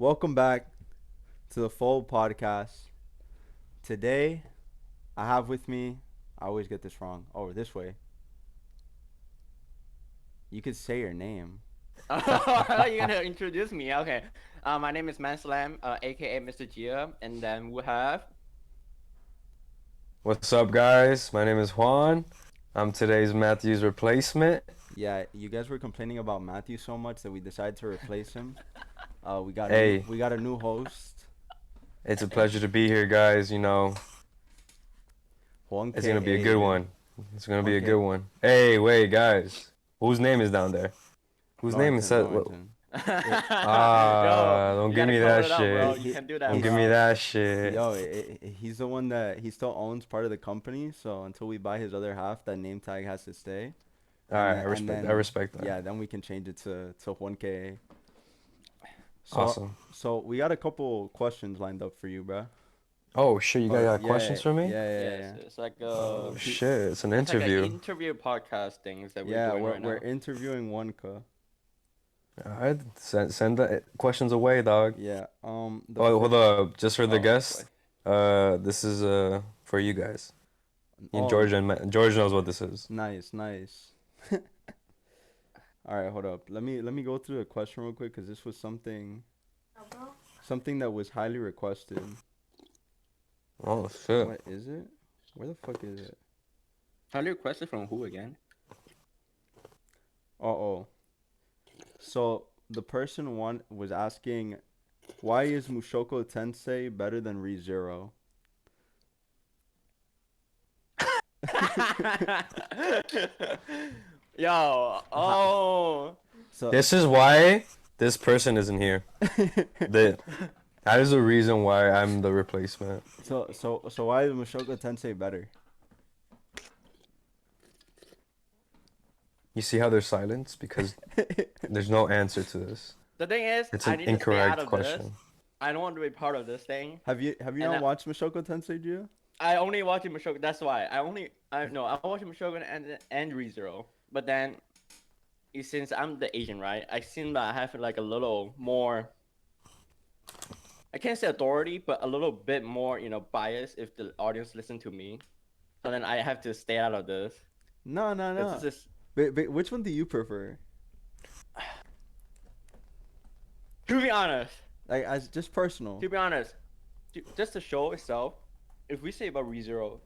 Welcome back to the full podcast. Today, I have with me, I always get this wrong. Oh, this way. You could say your name. You're gonna introduce me, okay? My name is Mannslam, aka Mr. Gia, and then we have. What's up, guys? My name is Juan. I'm today's Matthew's replacement. Yeah, you guys were complaining about Mathew so much that we decided to replace him. Hey, we got a new host, it's a pleasure to be here, guys. Juan It's gonna be a K. good one. It's gonna be Juan a K. good one. Hey, wait, guys. Whose name is down there? Whose name is Lorentin, set? Lorentin. Yo, Don't you give gotta me cover that it up, bro. shit. You can do that, Don't He's give me bro. that shit. Yo, he's the one that he still owns part of the company. So until we buy his other half, that name tag has to stay. All right, And I then respect that. yeah, then we can change it to Juan K. So Awesome. so we got a couple questions lined up for you, bruh. Oh shit, you guys But got questions for me? Yes, it's like Oh He, shit, it's an it's like an interview. interview podcast things that we're yeah, doing we're right we're now. interviewing Wonka. All right, send the questions away, dog. Yeah. The Oh, fir- hold up, just for the Oh guests. boy. This is for you guys. oh, George knows what this is. nice, nice. All right, hold up. Let me go through the question real quick because this was something that was highly requested. Oh shit. What is it? Where the fuck is it? Highly requested from who again? Oh. So the person one was asking, why is Mushoko Tensei better than ReZero? Yo, oh. So This is why this person isn't here. The That is the reason why I'm the replacement. so why is Mushoku Tensei better? You see how there's silence? Because there's no answer to this. The thing is, It's I an need to stay out incorrect of this. question. I don't want to be part of this thing. Have you And not watched Mushoku Tensei, Gio? I only watch Mushoku. That's why I watch Mushoku and ReZero. But then, since I'm the Asian, right? I seem that I have like a little more. I can't say authority, but a little bit more, bias if the audience listen to me. So then I have to stay out of this No, no, because no. this is, But which one do you prefer? to be honest, Like as just personal. to be honest, just the show itself. If we say about ReZero,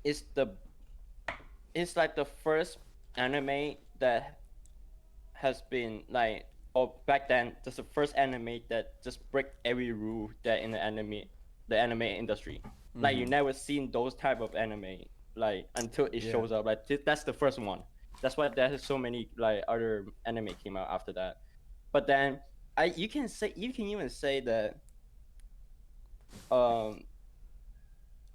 it's it's like the first anime that has been like, or back then just the first anime that just break every rule that in the anime industry. Like you Mhm. never seen those type of anime like until it Yeah. shows up. Like that's the first one. That's why there's so many like other anime came out after that. But then you can even say that um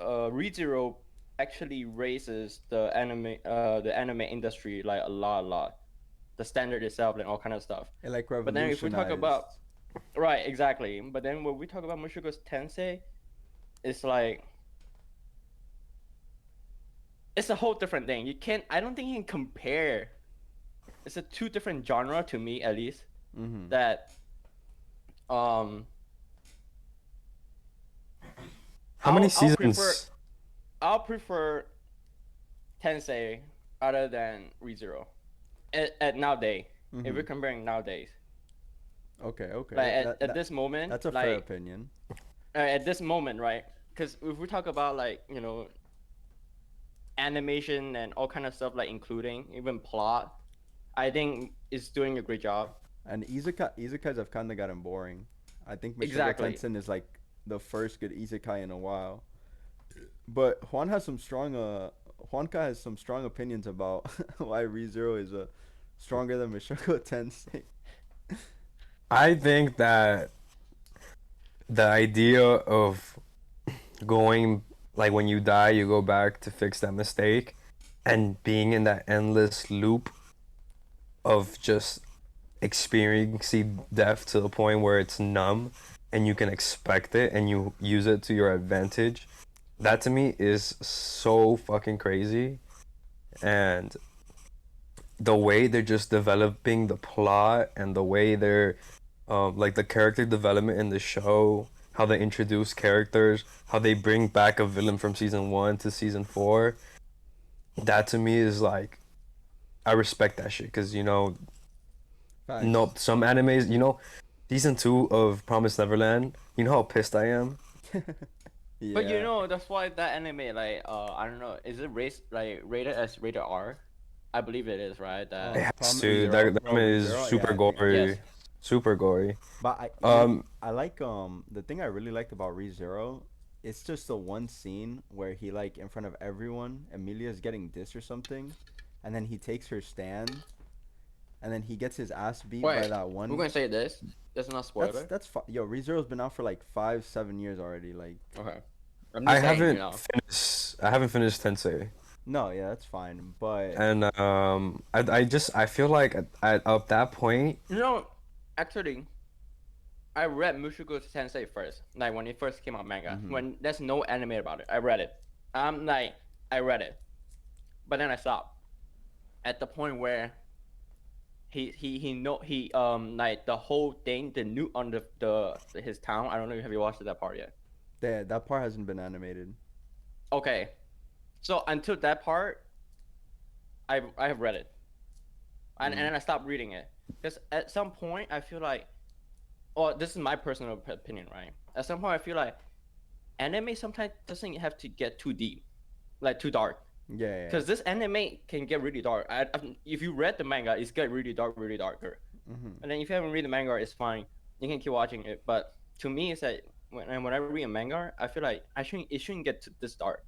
ReZero actually raises the anime industry like a lot, the standard itself and all kind of stuff. It like But then if we talk revolutionized. about right, exactly. But then when we talk about Mushoku's Tensei, it's like it's a whole different thing. I don't think you can compare. It's a two different genre to me at least. Mhm. That um How many I'll prefer seasons? I'll prefer Tensei other than ReZero at nowadays. If we're Mhm. comparing nowadays, Okay. like at That this moment, that's a fair like opinion. at this moment, right? Because if we talk about like animation and all kind of stuff, like including even plot, I think it's doing a great job. And isekais have kind of gotten boring. I think Mushoku Exactly. Tensei is like the first good isekai in a while. But Juanka has some strong opinions about why ReZero is stronger than Mushoku Tensei. I think that the idea of going, like, when you die, you go back to fix that mistake, and being in that endless loop of just experiencing death to the point where it's numb and you can expect it and you use it to your advantage. That to me is so fucking crazy. And the way they're just developing the plot and the way they're like the character development in the show, how they introduce characters, how they bring back a villain from season 1 to season 4. That to me is like I respect that shit because no, Facts. some animes, season 2 of Promised Neverland, you know how pissed I am? But Yeah. that's why that anime, like, I don't know, is it rated as rated R? I believe it is, right? It That has Problem to. ReZero. That Bro, anime is ReZero. Yeah, super I think. yes. gory. Super gory. But Um, I like the thing I really liked about ReZero, it's just the one scene where he like in front of everyone, Emilia's getting dissed or something, and then he takes her stand, and then he gets his ass beat by Wait, that we're one. gonna say this. That's not spoiler. Yo, ReZero's been out for like 5-7 years already. Like, Okay. I'm I just saying, haven't finished. I haven't finished Tensei, no, yeah, that's fine. But and I feel like at up that point, Actually, I read Mushoku Tensei first, like when it first came out manga. mhm. When there's no anime about it, I read it. I'm like, I read it, but then I stopped at the point where he like the whole thing, the new on the his town. I don't know if you watched that part yet. That part hasn't been animated. Okay, so until that part, I have read it, and then I stopped reading it because at some point I feel like, well, this is my personal opinion, right? At some point I feel like anime sometimes doesn't have to get too deep, like too dark. Yeah, yeah, Because this anime can get really dark. If you read the manga, it's get really dark, really darker. hmm And then if you haven't read the manga, it's fine. You can keep watching it. But to me, it's that when I read a manga, I feel like it shouldn't get to this dark.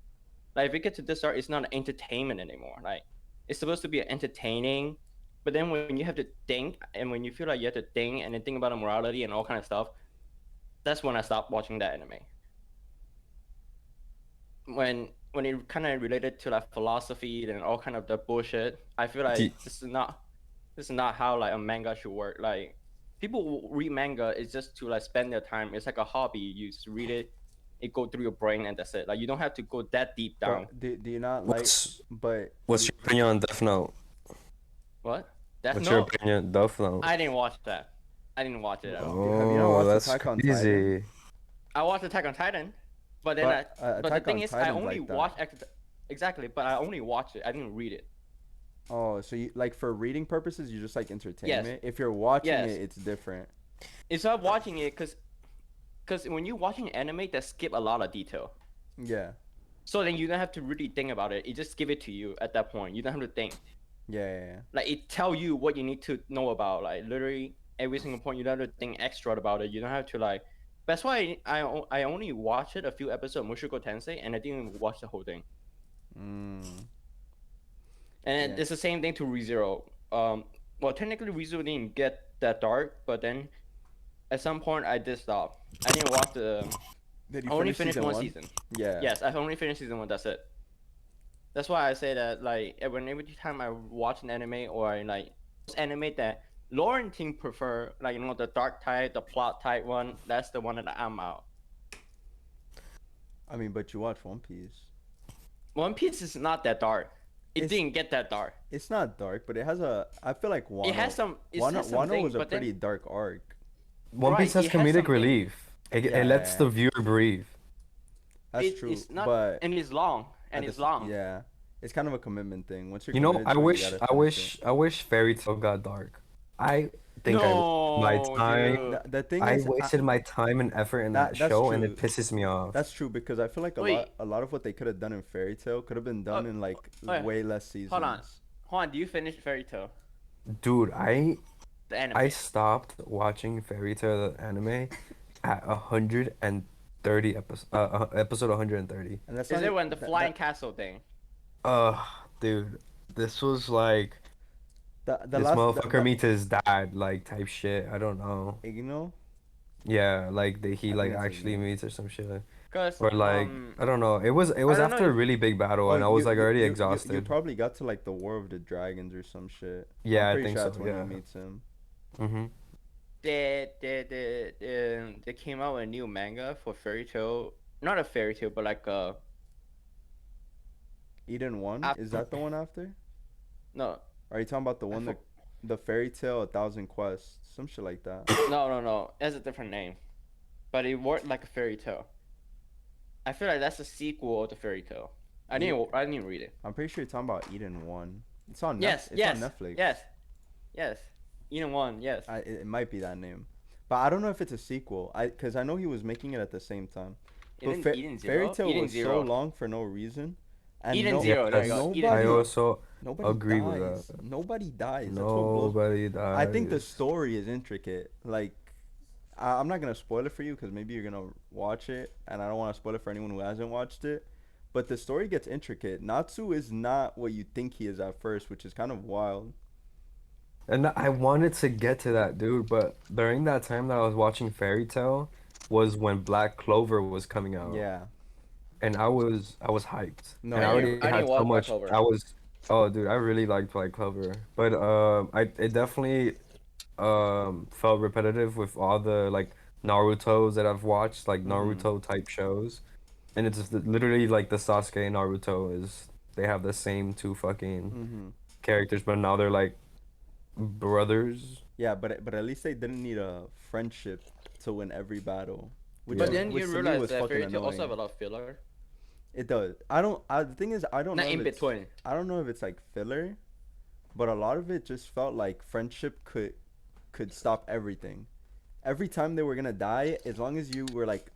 Like if it gets to this dark, it's not entertainment anymore. Like it's supposed to be entertaining, but then when you have to think and when you feel like you have to think and then think about the morality and all kind of stuff, that's when I stopped watching that anime. When it kind of related to like philosophy and all kind of the bullshit, I feel like the, this is not how like a manga should work. Like people read manga is just to like spend their time. It's like a hobby. You just read it go through your brain and that's it. Like you don't have to go that deep down. But do you not like? what's But what's your opinion on Death Note? What? Death What's your Note? opinion on Death Note? I didn't watch that. I didn't watch it at all. have you not Oh, watched that's Attack on Titan? crazy. I watched Attack on Titan, but then But but the Attack thing on is, I Titan's only like that. watched exactly, but I only watched it. I didn't read it. Oh, so you like for reading purposes, you just like Yes. entertainment. If you're watching Yes. it, it's different. Instead of watching it, because when you're watching anime, they skip a lot of detail. Yeah, So then you don't have to really think about it. It just give it to you at that point. You don't have to think. yeah. Like it tell you what you need to know about. Like literally every single point. You don't have to think extra about it. You don't have to like. That's why I only watched it a few episodes of Mushoku Tensei and I didn't watch the whole thing. Mm, And yeah. it's the same thing to ReZero. Well, technically ReZero didn't get that dark, but then at some point I did stop. I didn't watch the. Did I you only finish finished one one? season. Yeah. Yes, I've only finished season 1. That's it. That's why I say that like every time I watch an anime or like anime that Lorentin prefer, like the dark type, the plot type one. That's the one that I'm out. I mean, but you watch One Piece. One Piece is not that dark. It It's- didn't get that dark. It's not dark, but it has a. I feel like Wano. It has some. It has some Wano things, was a but then pretty dark arc. One Right, Piece has it has comedic something. relief. It lets Yeah. the viewer breathe. That's true. It's not, but and it's long, at and the it's s- long. Yeah, it's kind of a commitment thing. Once you're You know, committed I to it, you wish, gotta I finish wish, I wish Fairy Tail got dark. I think I wasted my No, time. dude. The thing I is, wasted my time and effort in that that's show, and true. it pisses me off. That's true because I feel like Wait. a lot of what they could have done in Fairy Tail could have been done in like wait, way less seasons. Hold on. Do you finish Fairy Tail? Dude, The anime. I stopped watching Fairy Tail the anime at 130 episode 130. And that's Is not it e- when the that- flying that- castle thing? Dude, this was like the this last motherfucker meets his dad, like type shit. I don't know. Igno? Yeah, like he I like think that's actually Igno. meets or some shit. Cause Or like I don't know. It was I don't know after a if- really big battle, Oh, and I was you- like you- already you exhausted. probably got to like the War of the Dragons or some shit. Yeah, I I'm pretty think sure so, that's when yeah. he meets him. Mm-hmm. they came out with a new manga for Fairy Tail. Not a Fairy Tail, but like Eden 1? Uh, Is that the one after? no. Are you talking about the one that the fairy tale 1,000 quests, some shit like that. No. It has a different name, but it worked like a fairy tale. I feel like that's a sequel to fairy tale. I didn't read it. I'm pretty sure you're talking about Eden 1. It's on Yes, It's on yes, Netflix. yes. Eden 1, yes. It might be that name, but I don't know if it's a sequel. Because I know he was making it at the same time. But Eden Fairy Zero. Tale Eden was so Zero. long for no reason, and Eden Zero. There you go. Eden I nobody Zero. also agree with dies. that. Nobody dies. That's what blows. Nobody I think the dies. story is intricate. Like, I'm not gonna spoil it for you because maybe you're gonna watch it, and I don't want to spoil it for anyone who hasn't watched it. But the story gets intricate. Natsu is not what you think he is at first, which is kind of wild. And I wanted to get to that, dude, but during that time that I was watching Fairy Tale was when Black Clover was coming out. Yeah. And I was hyped. No, And I I yeah. didn't. already I had didn't so watch Black much Clover. I was oh dude, I really liked Black Clover. But it definitely felt repetitive with all the like Naruto's that I've watched, like Mhm. Naruto type shows. And it's just literally like the Sasuke and Naruto is they have the same two fucking Mhm. characters, but now they're like brothers. Yeah, but at least they didn't need a friendship to win every battle, Yeah. But then you which to me realize was that fucking Fairy Tail also have a annoying. lot of filler. It does. I don't. The thing is, I don't Not know if in it's. between. I don't know if it's like filler, but a lot of it just felt like friendship could stop everything. Every time they were gonna die, as long as you were like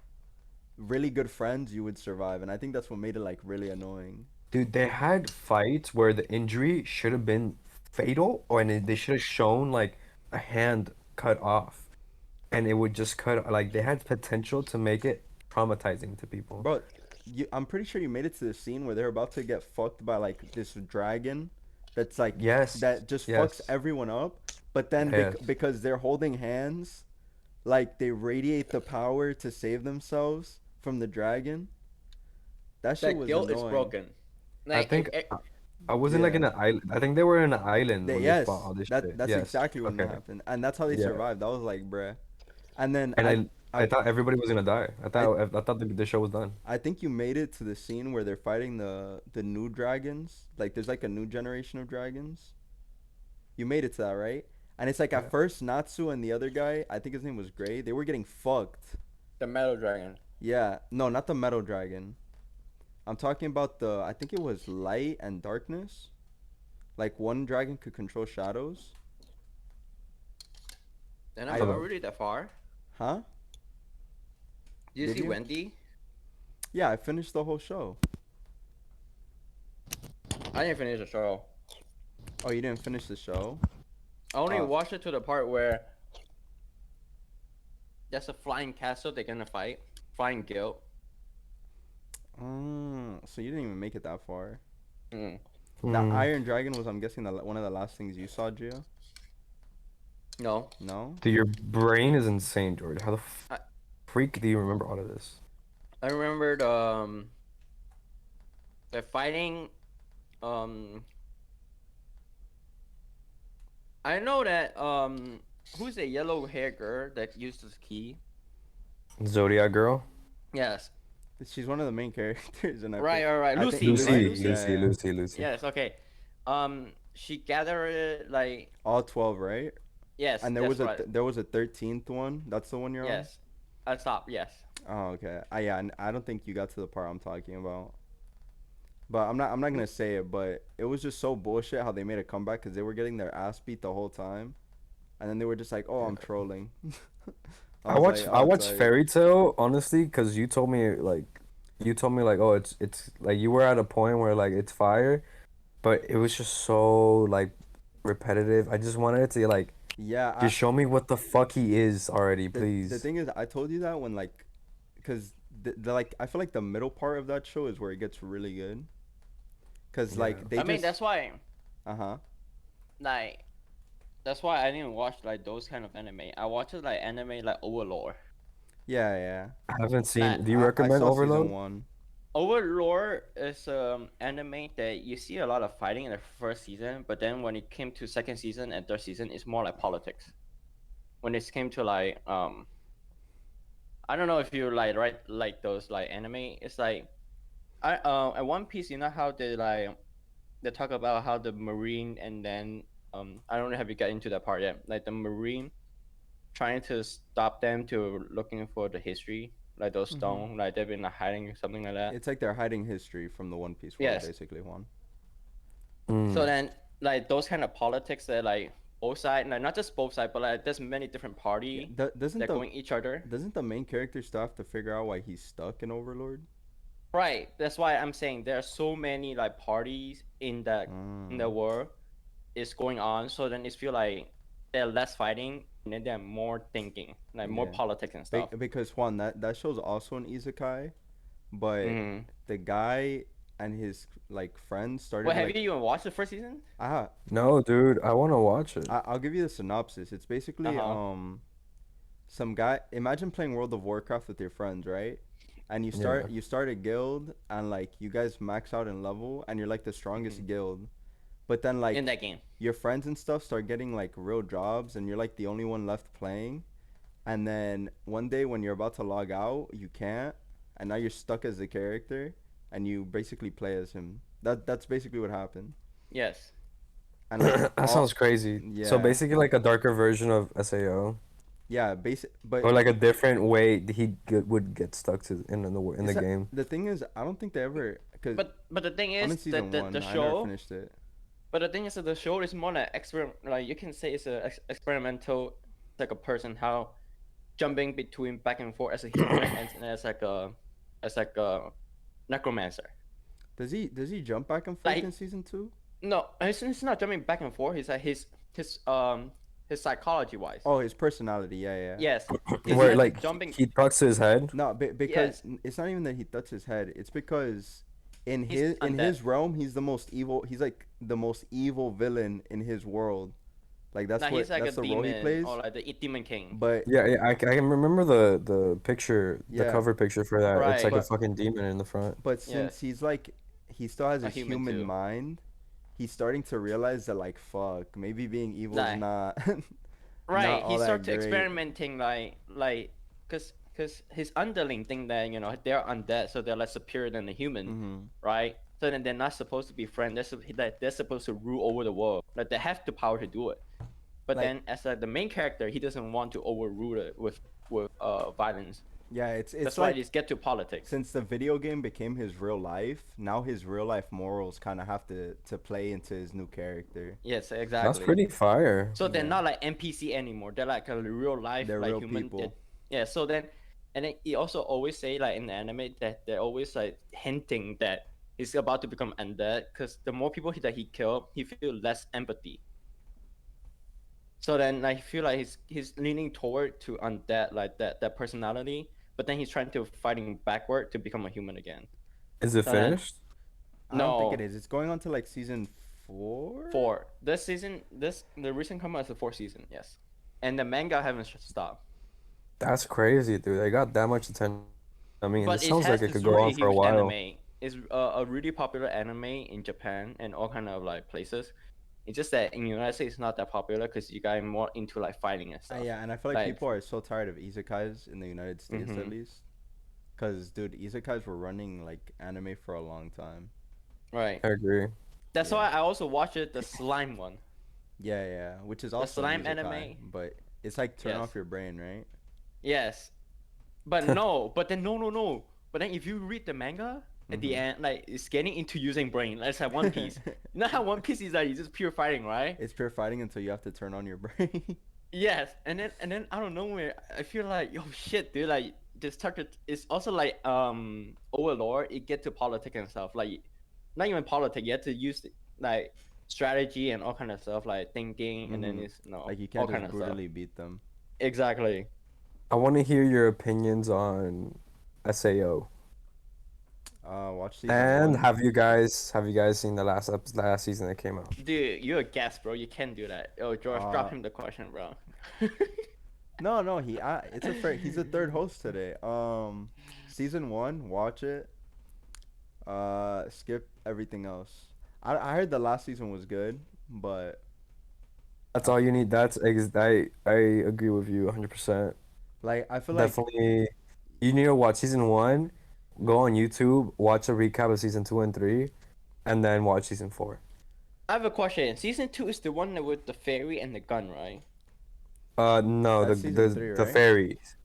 really good friends, you would survive, and I think that's what made it like really annoying. Dude, they had fights where the injury should have been fatal, or and they should have shown like a hand cut off, and it would just cut like they had potential to make it traumatizing to people. Bro, I'm pretty sure you made it to the scene where they're about to get fucked by like this dragon, that's like Yes, that just fucks yes, everyone up. But then yes. because they're holding hands, like they radiate the power to save themselves from the dragon. That shit That was guilt is annoying. broken. I Like think I wasn't like Yeah. in an island. I think they were in an island when they fought Yes, all this that shit. that's Yes. exactly when that Okay. happened, and that's how they Yeah. survived. That was like, bruh. And then And I I, thought everybody was gonna die. I, I thought the show was done. I think you made it to the scene where they're fighting the new dragons. Like, there's like a new generation of dragons. You made it to that, right? And it's like Yeah. at first Natsu and the other guy, I think his name was Gray. They were getting fucked. the Metal Dragon. Yeah, no, not the metal dragon. I'm talking about the. I think it was light and darkness. Like one dragon could control shadows. Then I I'm not really that far. Huh? Did you Did see you? Wendy? Yeah, I finished the whole show. I didn't finish the show. Oh, you didn't finish the show? I only Oh. watched it to the part where there's a flying castle they're gonna fight. Flying guild. So you didn't even make it that far. Mm. The Hmm. Iron Dragon was, I'm guessing, one of the last things you saw, Gio? No. No? Dude, your brain is insane, George. How the I, freak do you remember all of this? I remembered they're fighting um I know that who's the yellow hair girl that uses key? Zodiac Girl? Yes. She's one of the main characters, and Right. I think Lucy, right? Lucy. Yes, okay. She gathered like All 12, right? yes, And that's right. there was a 13th one. That's the one you're Yes. I stopped, yes. on? Oh, okay. Yeah, and I don't think you got to the part I'm talking about. But I'm not gonna say it, but it was just so bullshit how they made a comeback because they were getting their ass beat the whole time, and then they were just like, "Oh, I'm trolling." I was like, I "Oh, watched tight." Fairy Tale honestly because you told me like oh it's like you were at a point where like it's fire, but it was just so like repetitive. I just wanted it to like Yeah, just show me what the fuck he is already, the please. thing is, I told you that when like, cause the like I feel like the middle part of that show is where it gets really good, cause Yeah. like they I mean just that's why uh-huh. like that's why I didn't watch like those kind of anime. I watched like anime like Overlord. Yeah. I haven't seen. Like, Do you I recommend saw season Overload? 1. Overlord is anime that you see a lot of fighting in the first season, but then when it came to second season and third season, it's more like politics. When it came to like I don't know if you like those like anime. It's like at One Piece, you know how they talk about how the marine and then I don't know if you got into that part yet. Like the Marine trying to stop them to looking for the history, like those stone, like they've been hiding or something like that. It's like they're hiding history from the One Piece world, Yes. basically, Juan. So then, like those kind of politics that like both sides, like not just both sides, but like there's many different Yeah, party doesn't that the going each other. doesn't the main character still have to figure out why he's stuck in Overlord? Right. That's why I'm saying there are so many like parties in the world is going on. So then it's feel like they're less fighting and then they're more thinking, like more Yeah. politics and stuff. Because Juan, that show's also an isekai, but Mm-hmm. the guy and his like friends started Well, have like you even watched the first season? No, dude, I want to watch it. I'll give you the synopsis. It's basically Uh-huh. some guy. Imagine playing World of Warcraft with your friends, right? And Yeah. you start a guild and like you guys max out in level and you're like the strongest guild. But then In like that game. your friends and stuff start getting like real jobs and you're like the only one left playing. And then one day when you're about to log out, you can't, and now you're stuck as the character and you basically play as him. That's basically what happened. Yes. And like That sounds crazy. So yeah. basically, like a darker version of SAO, Yeah, but or like a different way would get stuck to in the it's not, game. the thing is, I don't think they ever because But the thing I'm in is season that the one. I never show. finished it. But the thing is that the show is more like like you can say it's a experimental, like a person how jumping between back and forth as a human and as like a necromancer. Does he jump back and forth Like in season two? no, it's not jumping back and forth. It's like his psychology wise. Oh, his personality. Yeah, yeah. Yes, he's Where like like jumping. he tucks his head. No, because it's not even that he touched his head. It's because He's in undead. his realm, he's the most evil. He's like the most evil villain in his world. Like Now he's like that's a the role he demon plays. or like the demon king. But Yeah, yeah, I can remember the picture, the yeah, cover picture for that. It's Right. like a but fucking demon in the front. since Yes. he's like he still has A his human human too. mind, he's starting to realize that like fuck, maybe being evil is Like- not Right, all he that started to great. experimenting cause his underling think that they're undead, so they're like superior than the human, Mm-hmm. right? So then they're not supposed to be friends. They're supposed to rule over the world. Like they have the power to do it. But Like- then as like the main character, he doesn't want to overrule it with violence. Yeah, it's That's why like they get to politics. since the video game became his real life, now his real life morals kind of have to play into his new character. Yes, exactly. That's pretty fire. So they're Yeah. not like NPC anymore. They're like a real life, They're like real human. people. Yeah. So then, and then he also always say like in the anime that they're always like hinting that he's about to become undead because the more people that he kill, he feel less empathy. So then I feel like he's leaning toward to undead like that personality, but then he's trying to fighting backward to become a human again. Is it So then- finished? I don't think No. it is. It's going on to like season 4. 4. This season, the recent come out is the 4th season, yes, and the manga haven't stopped. That's crazy, dude. They got that much attention. I mean, But it it sounds has like it this could go really on for a huge while. anime. It's a really popular anime in Japan and all kind of like places. It's just that in the United States it's not that popular because you guys more into like fighting and stuff. Yeah, and I feel like Like- people are so tired of isekais in the United States at Mhm. least. Cause dude, isekais were running like anime for a long time. Right. I agree. That's Yeah. why I also watched it, the slime one. Yeah, yeah, which is also slime an isekai, anime. but it's like turn Yes. off your brain, right? Yes. But no. But then no. But then if you read the manga at the Mhm. end, like it's getting into using brain. Like, it's like One Piece. You know how One Piece is like it's just pure fighting, right? It's pure fighting until you have to turn on your brain. Yes, and then out of nowhere, I feel like oh shit, dude, like this target is also like Overlord. It get to politics and stuff, like not even politics. You have to use like strategy and all kind of stuff, like thinking, and then Mhm. it's no Like you all can't kind just of stuff. brutally beat them. Exactly. I want to hear your opinions on SAO. Watch season And 1. have you guys seen the last season that came out? Dude, you're a guest, bro. You can't do that. Oh, George, drop Uh, him the question, bro. No, it's a fair. He's the third host today. Season 1, watch it. Skip everything else. I heard the last season was good, but That's all you need. I agree with you 100%. like I feel like Definitely, you need to watch season 1. Go on YouTube, watch a recap of season 2 and 3, and then watch season 4. I have a question. Season 2 is the one that with the fairy and the gun, right? No, That's season 3, the right? fairies.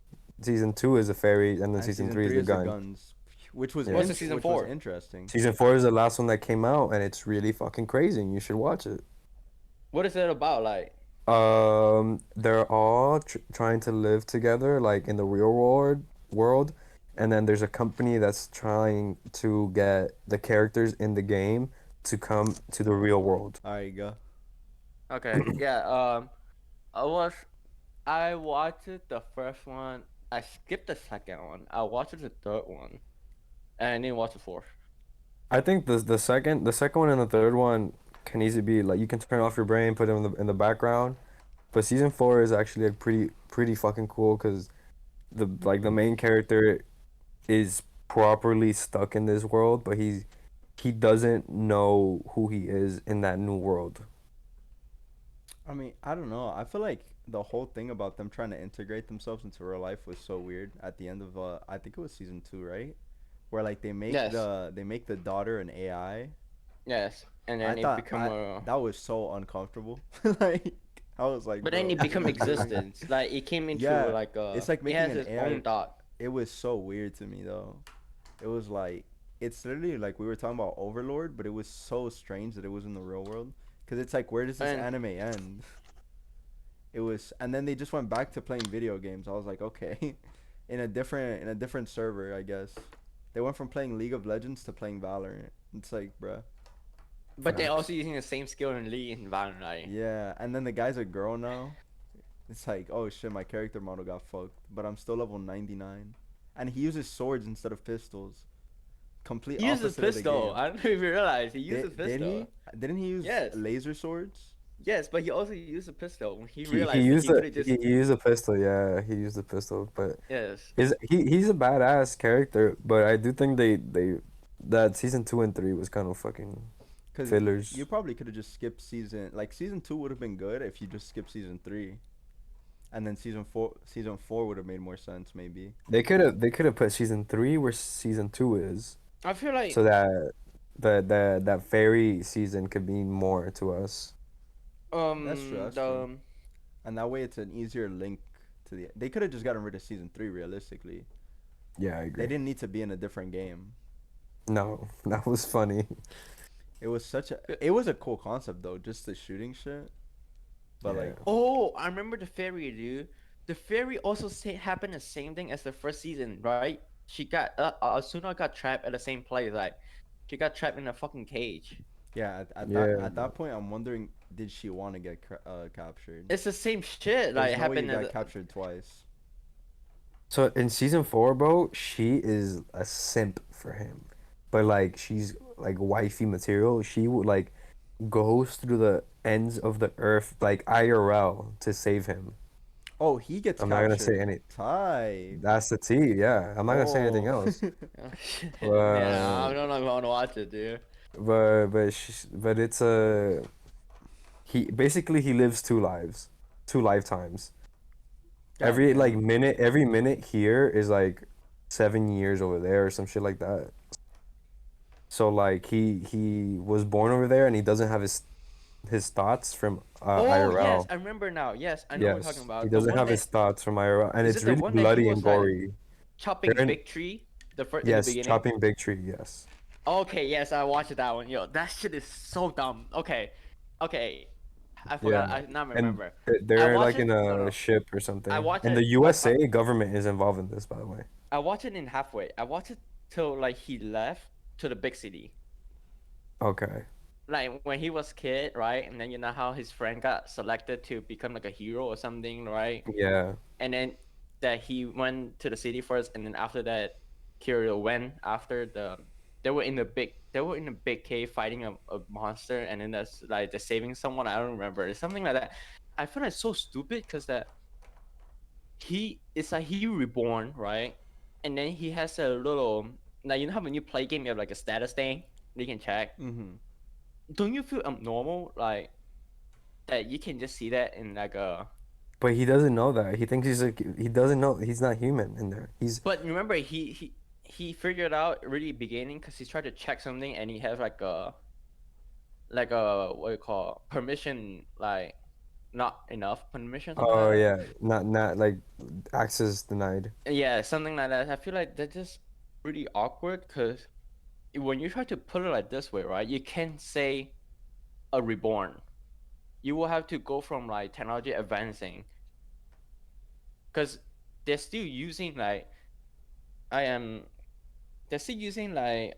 Season 2 is the fairies, and then And season season 3 is 3 the is the gun. guns, which was Yeah. What's the season which was 4? interesting. Season 4 is the last one that came out, and it's really fucking crazy, and you should watch it. What is it about? Like, They're all trying to live together, like in the real world, and then there's a company that's trying to get the characters in the game to come to the real world. There you go. okay, yeah. I was I watched the first one. I skipped the second one. I watched the third one, and I didn't watch the fourth. I think the second one and the third one can easily be like you can turn off your brain, put it in the background. But season 4 is actually like pretty fucking cool because the main character is properly stuck in this world, but he doesn't know who he is in that new world. I mean, I don't know. I feel like the whole thing about them trying to integrate themselves into real life was so weird at the end of I think it was season 2, right? Where like Yes, they make the daughter an AI. yes, and I then it thought become a. that was so uncomfortable. Like I was like, But then bro, it what are become you doing? existence. Like it came into Yeah, like it's a. like It making has an its AI. own thought. It was so weird to me though. It was like it's literally like we were talking about Overlord, but it was so strange that it was in the real world. Cause it's like, where does this And anime end? It was, and then they just went back to playing video games. I was like, okay, in a different server, I guess. They went from playing League of Legends to playing Valorant. It's like, bruh. but they're Facts. also using the same skill in League and Valorant. Right? Yeah, and then the guy's a girl now. It's like, oh shit, my character model got fucked, but I'm still level 99, and he uses swords instead of pistols. Complete He uses opposite of the pistol. game. I don't know if you realize he uses Did pistol. he? Didn't he use Yes, laser swords? yes, but he also used a pistol. He He realized that used he could have just. he used a pistol, yeah, he used a pistol, but Yes. he's a badass character, but I do think they that season 2 and 3 was kind of fucking Cause you fillers. probably could have just skipped season 2 would have been good if you just skipped season 3, and then season 4 would have made more sense maybe. They could have put season 3 where season 2 is, I feel like so that that fairy season could mean more to us. That's true. That's true. the And that way it's an easier link to the. They could have just gotten rid of season 3 realistically. Yeah, I They agree. didn't need to be in a different game. No, that was funny. It was a cool concept though, just the shooting shit. But Yeah. like, oh, I remember the fairy, dude. The fairy also happened the same thing as the first season, right? She got Asuna got trapped at the same place, like she got trapped in a fucking cage. yeah, Yeah. at that point, I'm wondering, did she want to get captured? It's the same shit, There's like no way you happened. got captured twice. So in season 4, bro, she is a simp for him. But like she's like wifey material. She would like goes through the ends of the earth like IRL to save him. Oh, he gets I'm not gonna captured. say any. Tight. That's the T, yeah. I'm not gonna say anything Oh. else. Oh, shit. Yeah, But I don't know if I want to watch it, dude. but it's a he basically he lives two lives, two lifetimes. God damn. Every minute here is like 7 years over there or some shit like that. So like he was born over there and he doesn't have his thoughts from Oh yes, IRL. I remember now. Yes, I know what we're talking Yes, he about. The doesn't one have that his thoughts from IRL, and is it's it the really one that he bloody and was like gory. They're chopping in, big tree the first in the yes, beginning. chopping big tree. Yes. Okay, yes, I watched that one. Yo, that shit is so dumb. Okay, okay, I Yeah, forgot. I now and remember. I they're watched like it. in No, a no. ship or I something. watched And the it. USA government is involved in this, by the way. I watched it in halfway. I watched it till like he left to the big city. Okay. Like when he was kid, right? And then you know how his friend got selected to become like a hero or something, right? Yeah. And then that he went to the city first, and then after that, Kiryu went after the. They were in a big cave fighting a monster, and then that's like they're saving someone. I don't remember. It's something like that. I feel like so stupid because that it's like he reborn, right? And then he has a little now you know how when you play game you have like a status thing you can check. Mhm. Don't you feel abnormal like that you can just see that in like a But he doesn't know that. He thinks he's like he doesn't know he's not human in there. He's but remember he figured out really beginning because he tried to check something and he has like a what you call permission, like not enough permission, something Oh like that. yeah, not like access denied. Yeah, something like that. I feel like that's just pretty awkward because when you try to put it like this way, right? You can't say a reborn. You will have to go from like technology advancing because they're still using like I am they're still using like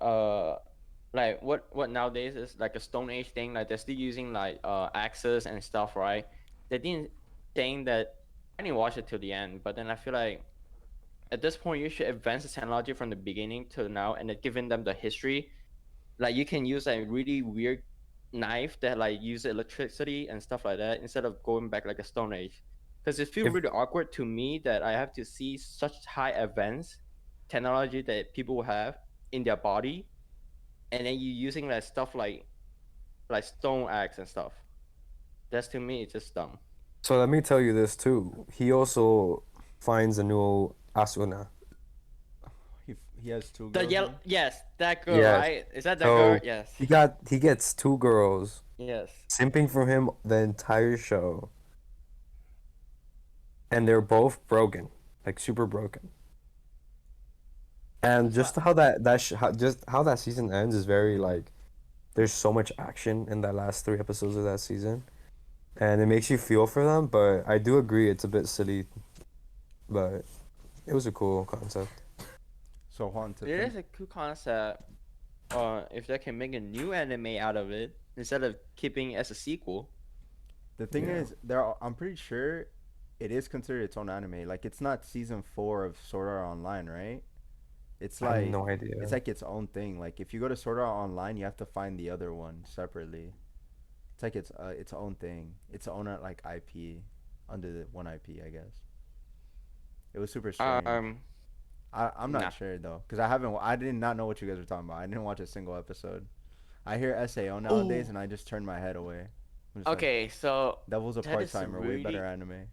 what nowadays is like a Stone Age thing. Like they're still using like axes and stuff, right? They didn't saying that. I didn't watch it till the end, but then I feel like at this point you should advance the technology from the beginning to now, and then giving them the history. Like you can use a really weird knife that like use electricity and stuff like that instead of going back like a Stone Age. Because it feels If really awkward to me that I have to see such high advanced technology that people have in their body, and then you using like stuff like stone axe and stuff. That's to me it's just dumb. so, let me tell you this too. He also finds a new Asuna. He has two The girls yellow, now. yes, that girl, Yes. right? Is that girl? So Yes, he gets two girls yes. simping for him the entire show, and they're both broken, like super broken. And That's just what. how that season ends is very like there's so much action in that last three episodes of that season, and it makes you feel for them. But I do agree it's a bit silly, but it was a cool concept. So Juan, to It fin is a cool concept. If they can make a new anime out of it instead of keeping it as a sequel. the thing Yeah. is, I'm pretty sure it is considered its own anime. Like it's not season 4 of Sword Art Online, right? It's I have like no idea. it's like its own thing. Like if you go to Sword Art Online, you have to find the other one separately. It's like its own thing. Its own like IP under the one IP, I guess. It was super strange. Um, I'm nah. not sure though, cause I did not know what you guys were talking about. I didn't watch a single episode. I hear SAO nowadays, Oh, and I just turn my head away. I'm just like, okay. So Devil's a that part is a timer, way better really anime.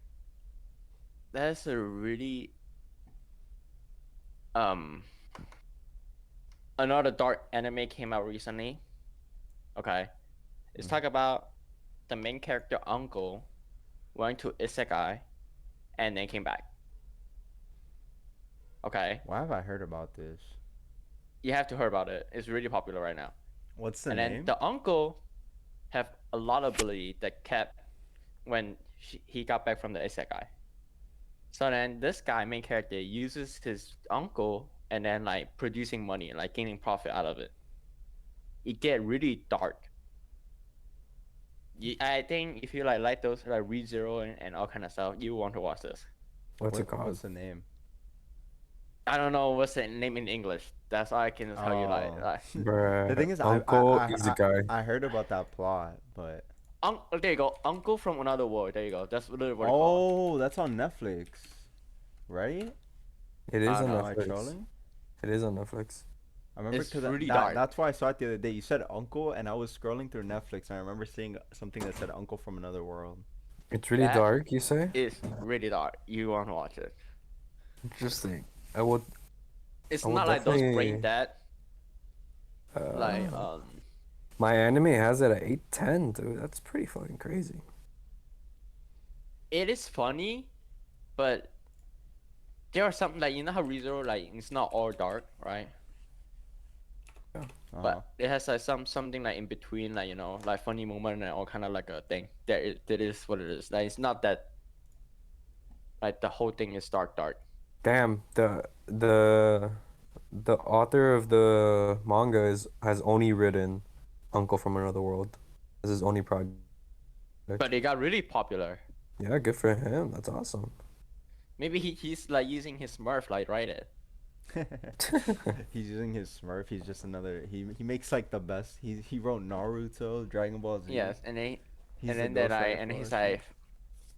that's a really um another dark anime came out recently. Okay, it's Mhm. talk about the main character uncle went to isekai and then came back. Okay, Why have I heard about this? you have to hear about it. It's really popular right now. What's the And then name? the uncle have a lot of ability that kept when he got back from the isekai. So then this guy, main character, uses his uncle and then like producing money, like gaining profit out of it. It get really dark. I think if you like those like ReZero and all kind of stuff, you want to watch this. What's it called? What's the name? I don't know what's the name in English. That's all I can tell you. Like, Oh, like the Bruh, thing is, Uncle Izukai. I heard about that plot, but there you go, Uncle from Another World. There you go. That's literally what it's called. oh, that's on Netflix, right? It I is don't on Am know. I Netflix. trolling? It is on Netflix. I remember It's because really dark. that's why I saw it the other day. You said Uncle, and I was scrolling through Netflix, and I remember seeing something that said Uncle from Another World. It's really That dark, you say? is really dark. You want to watch it. Interesting. I would It's I would not like those brain definitely dead. Like uh my anime has it at 810, dude. That's pretty fucking crazy. it is funny, but there are something like you know how ReZero like it's not all dark, right? Uh-huh. But it has like something like in between, like like funny moment and all kind of like a thing. That is what it is. Like it's not that like the whole thing is dark. Damn, the author of the manga has only written Uncle from Another World. This is his only project. But it got really popular. Yeah, good for him. That's awesome. Maybe he's like using his Smurf like write it. He's using his Smurf. He's just another. He makes like the best. He wrote Naruto, Dragon Ball Z. Yes, and He's the then that I ghostwriter and for he's all that like,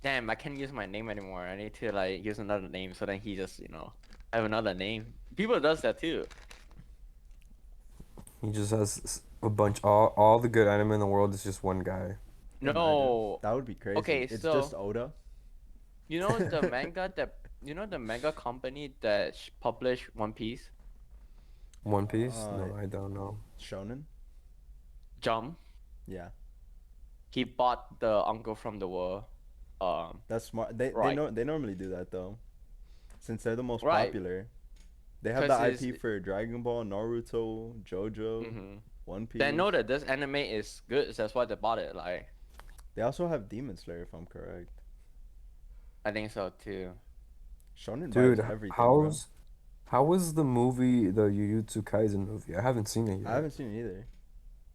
damn, I can't use my name anymore. I need to like use another name. So then he just have another name. People does that too. He just has a bunch. All the good anime in the world is just one guy. shit. Imagine. No. That would be crazy. Okay, It's so just Oda. you know the manga that the manga company that published One Piece, One Piece? Uh, No, I don't know. Shonen. Jump. Yeah, He bought the uncle from the world. that's smart. They Right, know they normally do that though, since they're the most right, popular. They have the because it's. IP for Dragon Ball, Naruto, JoJo, Mm-hmm. One They know Piece. that this anime is good, so that's why they bought it. Like, They also have Demon Slayer, if I'm correct. I think so too. Shonen buys Dude, everything, bro. how was the movie, the Jujutsu Kaisen movie? I haven't seen it I yet. haven't seen it either.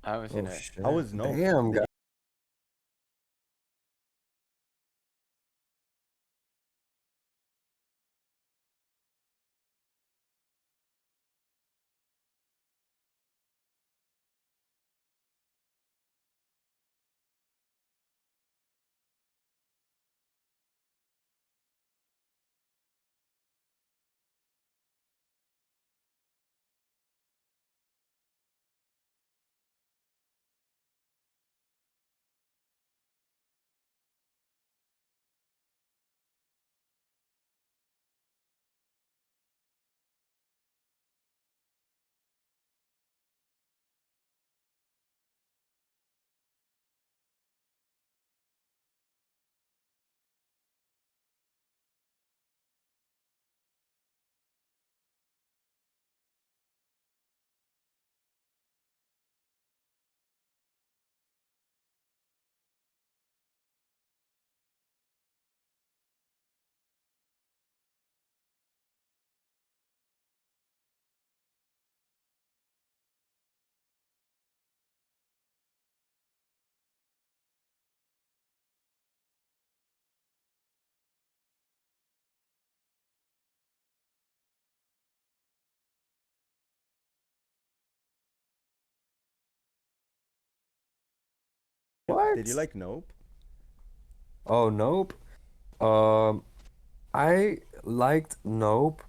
I haven't seen Oh it. How shit. was Nope? Damn, Did guys. you? Did you What? like Nope? Oh, Nope. Um, I liked Nope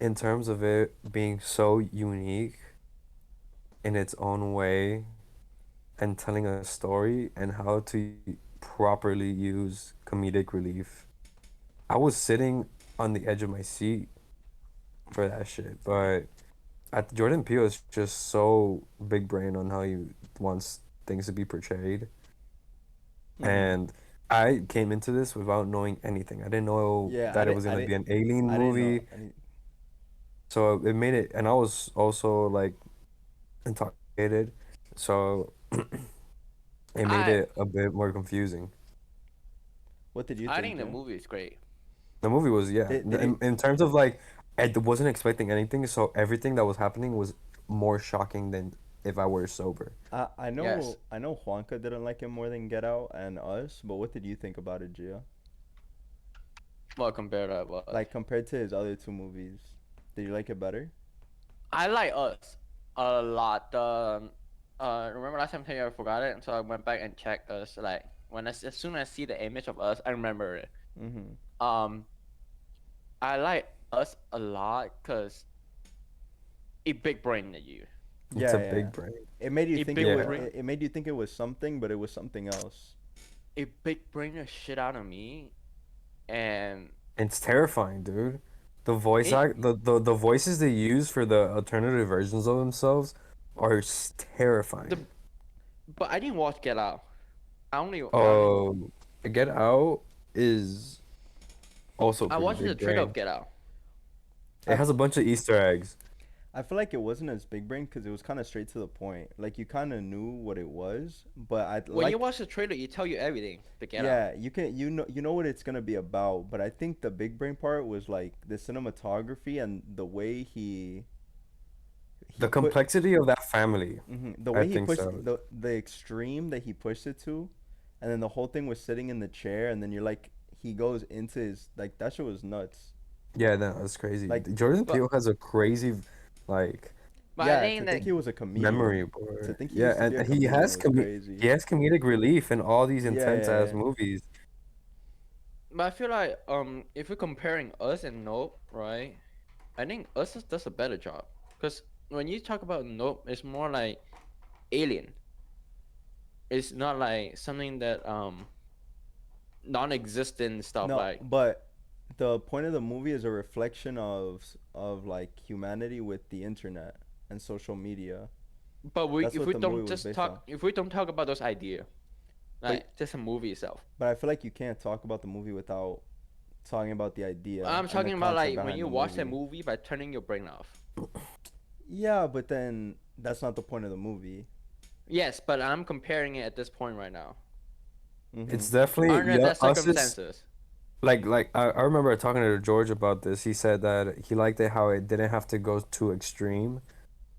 in terms of it being so unique in its own way and telling a story and how to properly use comedic relief. I was sitting on the edge of my seat for that shit, but Jordan Peele is just so big brain on how he wants things to be portrayed. Mm-hmm. And I came into this without knowing anything. I didn't know Yeah, that it was gonna be an alien I didn't know. movie. So it made it, and I was also like intoxicated, so it made I it a bit more confusing. What did you I think, think the Jay? movie is great. The movie was, yeah, Did you? in terms of like, I wasn't expecting anything, so everything that was happening was more shocking than if I were sober. Yes. I know Juanca didn't like it more than Get Out and Us, but what did you think about it, Gia? Well, compared to what? Like compared to his other two movies, did you like it better? I like Us a lot. Remember last time I told you I forgot it, so I went back and checked Us. Like as soon as I see the image of Us, I remember it. Mm-hmm. Um, I like Us a lot because it big brain at you. It's Yeah, a yeah. big brain. It made you It think big Yeah, brain. it made you think it was something, but it was something else. It big brain the shit out of me, and it's terrifying, dude. The voice it. act, the voices they use for the alternative versions of themselves are terrifying. The But I didn't watch Get Out. I only Get Out is also I pretty watched the big trailer of brain. Get Out. It I has a bunch of Easter eggs. I feel like it wasn't as big brain because it was kind of straight to the point. Like you kind of knew what it was, but I When you like watch the trailer, it tell you everything. The Get Out. yeah, you know what it's gonna be about, but I think the big brain part was like the cinematography and the way he The put complexity of that family. the I way he think pushed so. the extreme that he pushed it to, and then the whole thing was sitting in the chair, and then you're like he goes into his like that shit was nuts. Yeah, no, that's crazy. Like Jordan But Peele has a crazy, like, I yeah, to think that think he was a comedian, memory to board. think he Yeah, used to be and a comedian was he crazy. has comedic relief in all these Yeah, intense yeah, ass yeah. movies. but I feel like if we're comparing Us and Nope, right? I think does a better job. Cause when you talk about Nope, it's more like alien. It's not like something that non-existent stuff No, like. but the point of the movie is a reflection of like humanity with the internet and social media. But That's what the movie was based on. if we don't talk about those ideas, like But just a movie itself. but I feel like you can't talk about the movie without talking about the idea I'm and the talking about concept like when behind you the watch a movie. movie by turning your brain off. Yeah, but then that's not the point of the movie. Yes, but I'm comparing it at this point right now. It's Mm-hmm. definitely Under that us. It's circumstances. like I remember talking to George about this. He said that he liked it how it didn't have to go too extreme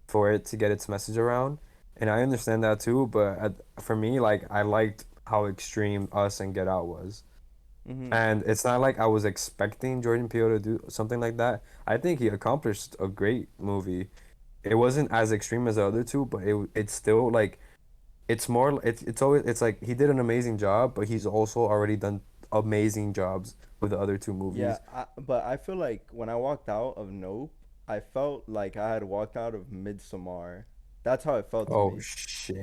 for it to get its message around, and I understand that too. But for me, like I liked how extreme Us and Get Out was. Mm-hmm. And it's not like I was expecting Jordan Peele to do something like that. I think he accomplished a great movie. It wasn't as extreme as the other two, but it's still like it's always it's like he did an amazing job, but he's also already done amazing jobs with the other two Yeah, movies. but I feel like when I walked out of Nope, I felt like I had walked out of Midsommar. That's how it felt to Oh me. shit.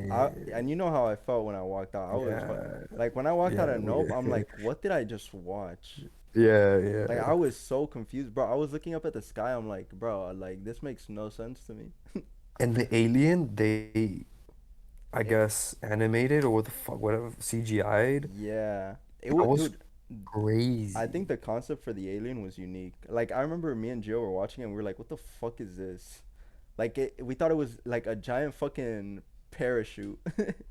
And you know how I felt when I walked out. I was Yeah. like when I walked out Yeah. of Nope, I'm like, what did I just watch? Yeah, Like yeah. I was so confused, bro. I was looking up at the sky. I'm like, bro, like this makes no sense to me. And the alien, they I It, guess animated or what the fuck, whatever, CGI'd. yeah, it That would, was dude. I think crazy. the concept for the alien was unique. Like I remember me and Joe were watching it and we were like, "What the fuck is this?" Like we thought it was like a giant fucking parachute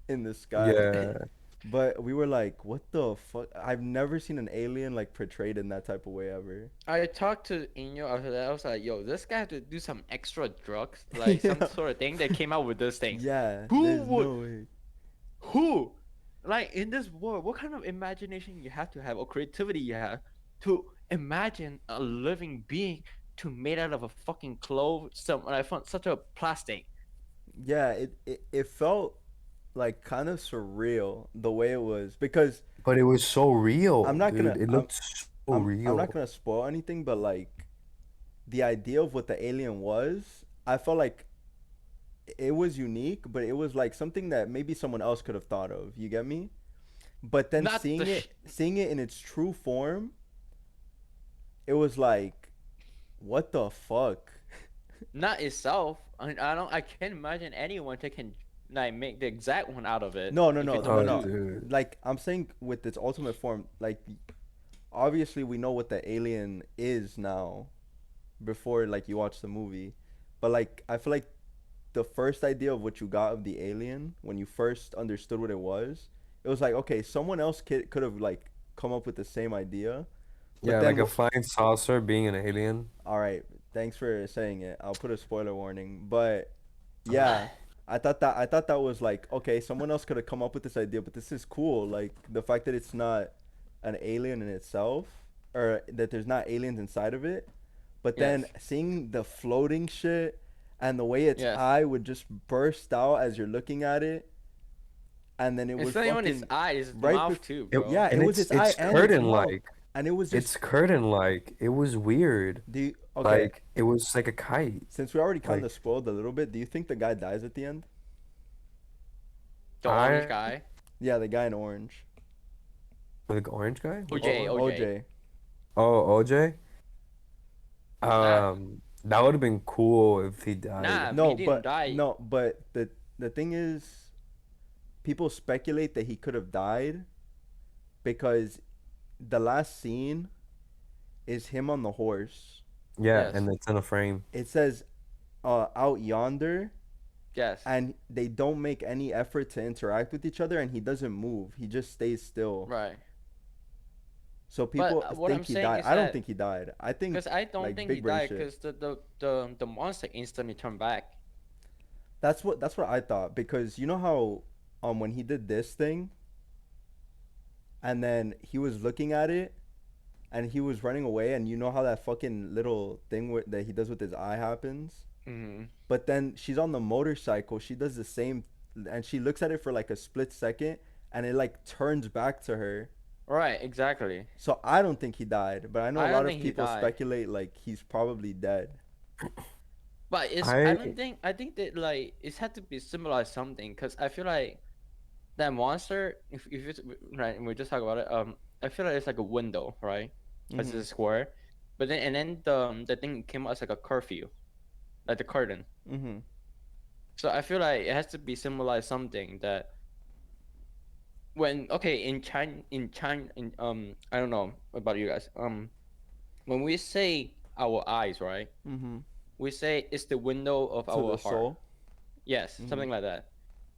in the sky. Yeah. But we were like, "What the fuck?" I've never seen an alien like portrayed in that type of way ever. I talked to Inyo after that. I was like, "Yo, this guy had to do some extra drugs, like some Yeah. sort of thing that came out with this thing. Yeah, Who there's would no way. who, like in this world, what kind of imagination you have to have or creativity you have to imagine a living being to made out of a fucking clove, some I found such a plastic. Yeah, it felt like kind of surreal the way it was because But it was so I'm real, not dude. gonna It looked so I'm not real. gonna spoil anything, but like the idea of what the alien was, I felt like it was unique, but it was like something that maybe someone else could have thought of. You get me? But then Not the seeing it in its true form, it was like, what the fuck? not itself. I can't imagine anyone that can like make the exact one out of it No, no, if no, it no, don't Oh, do. no. dude. Like I'm saying, with its ultimate form, like obviously we know what the alien is now, before like you watch the movie, but like I feel like the first idea of what you got of the alien when you first understood what it was like okay, someone else could have like come up with the same idea, but Yeah, then like a flying saucer being an alien. all right, thanks for saying it. I'll put a spoiler warning, but yeah, I thought that was like okay, someone else could have come up with this idea, but this is cool. Like the fact that it's not an alien in itself, or that there's not aliens inside of it, but then Yes. seeing the floating shit and the way its Yes. eye would just burst out as you're looking at it, and then it It's would not even his fucking eyes, his right mouth bef- too, It, bro. yeah, it and was its eye it's and its curtain mouth, like. and it was It's just curtain like. It was weird. okay. Like it was like a kite. Since we already kind Like of spoiled a little bit, do you think the guy dies at the end? The orange I guy. Yeah, the guy in orange. like orange guy? OJ, What? OJ. OJ. Oh, OJ? Nah, That would have been cool if he died. nah, No, he didn't but die. the thing is, people speculate that he could have died because the last scene is him on the horse. Yeah, Yes, and it's in a frame. It says out yonder, yes. and they don't make any effort to interact with each other, and he doesn't move. He just stays still. Right. So But people what think I'm he saying died. is I don't that think he died. I think because I don't like think he big brain died shit. because the monster instantly turned back. That's what I thought because you know how when he did this thing and then he was looking at it and he was running away and you know how that fucking little thing that he does with his eye happens, Hmm. but then she's on the motorcycle, she does the same, and she looks at it for like a split second and it like turns back to her. Right, exactly. So I don't think he died, but I know a I lot don't of think he people died. speculate like he's probably dead. But I I don't think I think that like it had to be symbolized something because I feel like that monster if it's right and we just talk about it I feel like it's like a window, right? It's Mhm. a square, but then the thing came out as like a curfew, like the curtain. Mhm. So I feel like it has to be symbolize something that when in I don't know about you guys. When we say our eyes, right? Mm-hmm. We say it's the window of To our the heart. soul. Yes, Mm-hmm. something like that.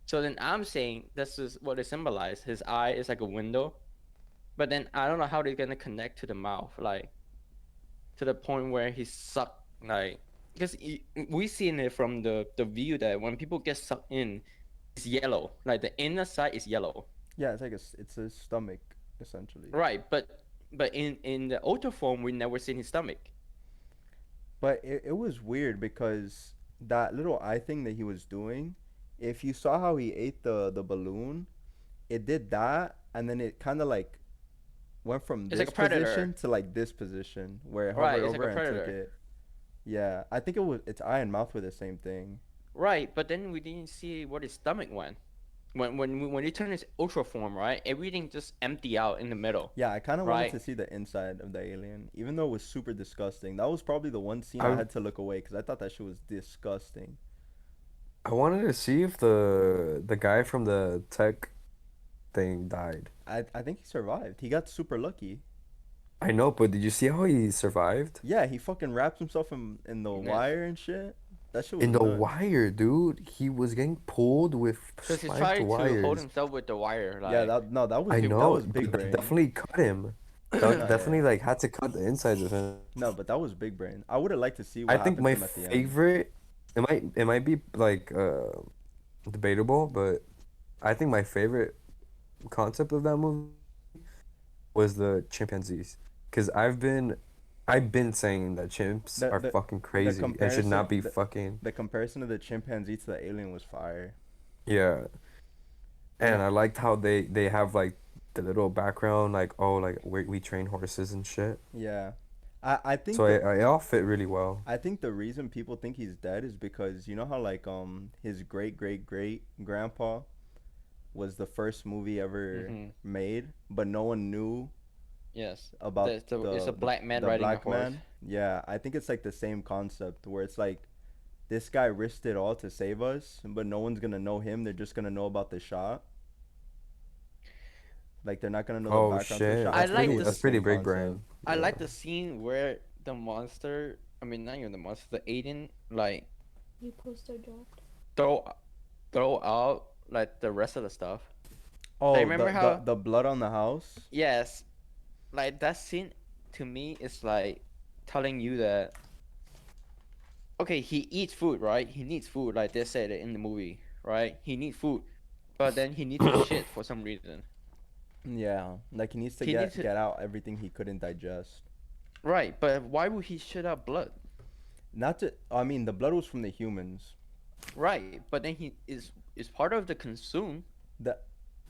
So then I'm saying this is what it symbolizes. His eye is like a window, but then I don't know how they're gonna connect to the mouth, like to the point where he sucked, like because we seen it from the view that when people get sucked in, it's yellow, like the inner side is yellow, Yeah, it's like it's a stomach essentially. right? But in the auto form, we never seen his stomach. But it was weird because that little eye thing that he was doing, if you saw how he ate the balloon, it did that, and then it kind of like went from It's like this a predator, position to like this position where it right? hovered It's like over a and took predator. it. Yeah, I think it was its eye and mouth were the same thing. Right, but then we didn't see what his stomach went. When he turned his ultra form, right? Everything just empty out in the middle, Yeah, I kind of wanted right? to see the inside of the alien, even though it was super disgusting. That was probably the one scene I I had to look away because I thought that shit was disgusting. I wanted to see if the guy from the tech thing died. I think he survived. He got super lucky. I know, but did you see how he survived? Yeah, he fucking wrapped himself in the Yes, wire and shit. That shit was In the nuts. wire, dude. He was getting pulled with because he's spiked trying to hold wires. himself with the wire, Yeah, like that no, I that know, was big but that brain. definitely cut him. That No, yeah. definitely like had to cut the insides of him. No, but that was big brain. I would have liked to see I what think happened to my him at the end. favorite, it might be like debatable, but I think my favorite concept of that movie was the chimpanzees. Because I've been saying that chimps The are the fucking the crazy and should comparison not be fucking, the comparison of the chimpanzee to the alien was fire. yeah. And And I liked how they have like the little background, like, oh, like we train horses and shit. yeah, I think So it all fit really well. the reason people think he's dead is because you know how like his great grandpa was the first movie ever mm-hmm. made, but no one knew Yes, about it's a black man the riding a black horse. man. Yeah, I think it's like the same concept where it's like this guy risked it all to save us, but no one's gonna know him. They're just gonna know about the shot. Like they're not gonna know the Oh background to the shit, shot. I I feel like it like was the that's this. pretty same big concept. brain. I Yeah. like the scene where the monster, I mean not even the monster, the alien, like You poster dropped. throw throw out like the rest of the stuff. I Oh, remember how, the blood on the house. yes, like that scene to me is like telling you that okay, he eats food, right? He needs food, like they said it in the movie, right? He needs food, but then he needs to shit for some reason. Yeah, like he needs to He needs to, get out everything he couldn't digest. right? But why would he shit out blood? Not to, I mean, the blood was from the humans. Right, but then he is part of the consume. That,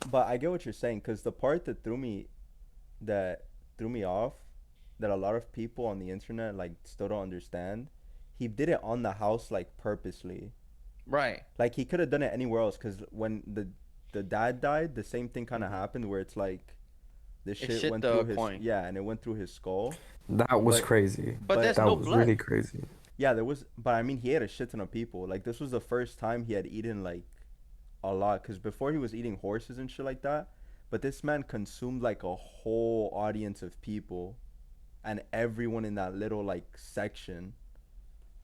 but I get what you're saying because the part that threw me off, that a lot of people on the internet like still don't understand. He did it on the house like purposely. Right. Like he could have done it anywhere else because when the dad died, the same thing kind of Mm-hmm. happened where it's like the It shit shit went the through his, coin. yeah, and it went through his skull. That was But crazy. But but there's That no was blood. really crazy. yeah, there was, but I mean, he ate a shit ton of people. Like this was the first time he had eaten like a lot because before he was eating horses and shit like that. But this man consumed like a whole audience of people, and everyone in that little like section.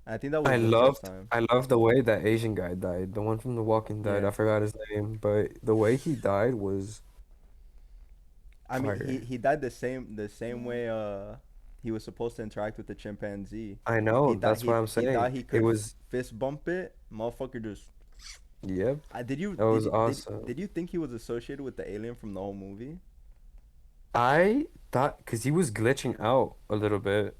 And I think that I was the first loved time. I loved the way that Asian guy died, the one from The Walking Dead. Yeah, I forgot his name, but the way he died was I mean, fire. he died the same way he was supposed to interact with the chimpanzee. I know, that's what I'm He thought saying. he It could was, fist bump it, motherfucker. Just yep, that did was you awesome. did you think he was associated with the alien from the whole movie? I thought because he was glitching out a little bit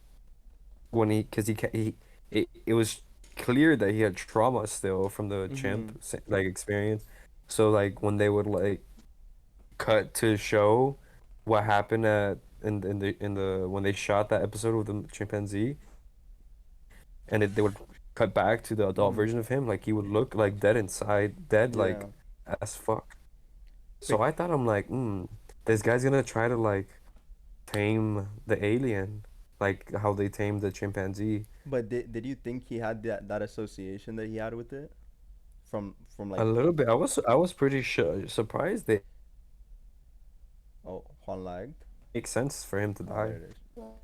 when because it was clear that he had trauma still from the Mm-hmm. chimp like experience. So like when they would like cut to show what happened in the when they shot that episode with the chimpanzee, and they would cut back to the adult Mm-hmm. version of him, like he would look like dead inside, dead like Yeah. as fuck. So Bec- I thought, I'm like, this guy's gonna try to like tame the alien, like how they tamed the chimpanzee. But did you think he had that association that he had with it from A like little bit. I was pretty surprised they oh Juan lagged. make sense for him to Oh, there die. it is. Well,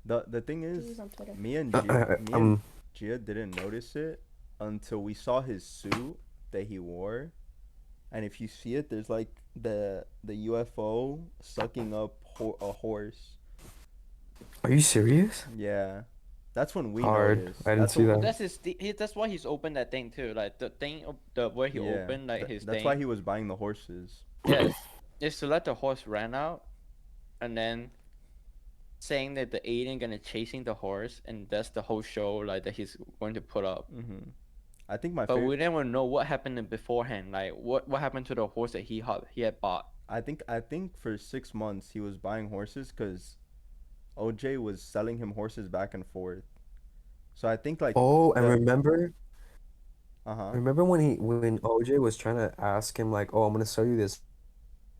The thing is, he's on Twitter. me and Um, Gia didn't notice it until we saw his suit that he wore. And if you see it, there's like the UFO sucking up a horse. are you serious? Yeah, that's when we Hard. noticed. I didn't That's see when But that. that's why he's opened that thing too. Like the thing, the where he yeah. opened like his That's why thing. he was buying the horses. Yes, is to let the horse run out, and then saying that the alien gonna chasing the horse, and that's the whole show like that he's going to put up. Hmm. I think my But we favorite. never know what happened beforehand. Like what happened to the horse that he had bought. I think for 6 months he was buying horses because OJ was selling him horses back and forth. So I think like Oh, and the uh-huh. remember when OJ was trying to ask him like, "Oh, I'm gonna sell you this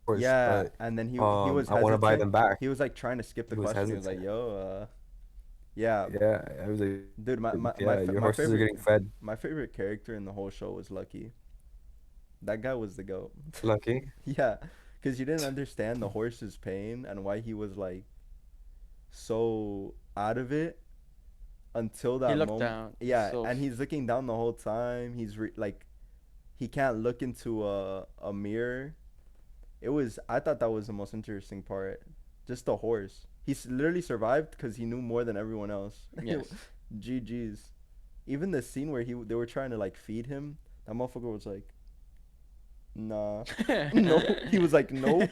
horse, Yeah, but and then he was I want to buy hesitant. them back." He was like trying to skip He the was question. He was like, hesitant. "Yo, yeah, Yeah, I was like, dude, yeah, your horses are getting fed. my favorite character in the whole show was Lucky. That guy was the goat. Lucky. Yeah, because you didn't understand the horse's pain and why he was like so out of it until He that looked moment. down. Yeah, So and he's looking down the whole time. Like he can't look into a mirror. I thought that was the most interesting part. Just the horse. Literally survived because he knew more than everyone else. yes. GG's. Even the scene where they were trying to like feed him, that motherfucker was like, nah. No. He was like, nope.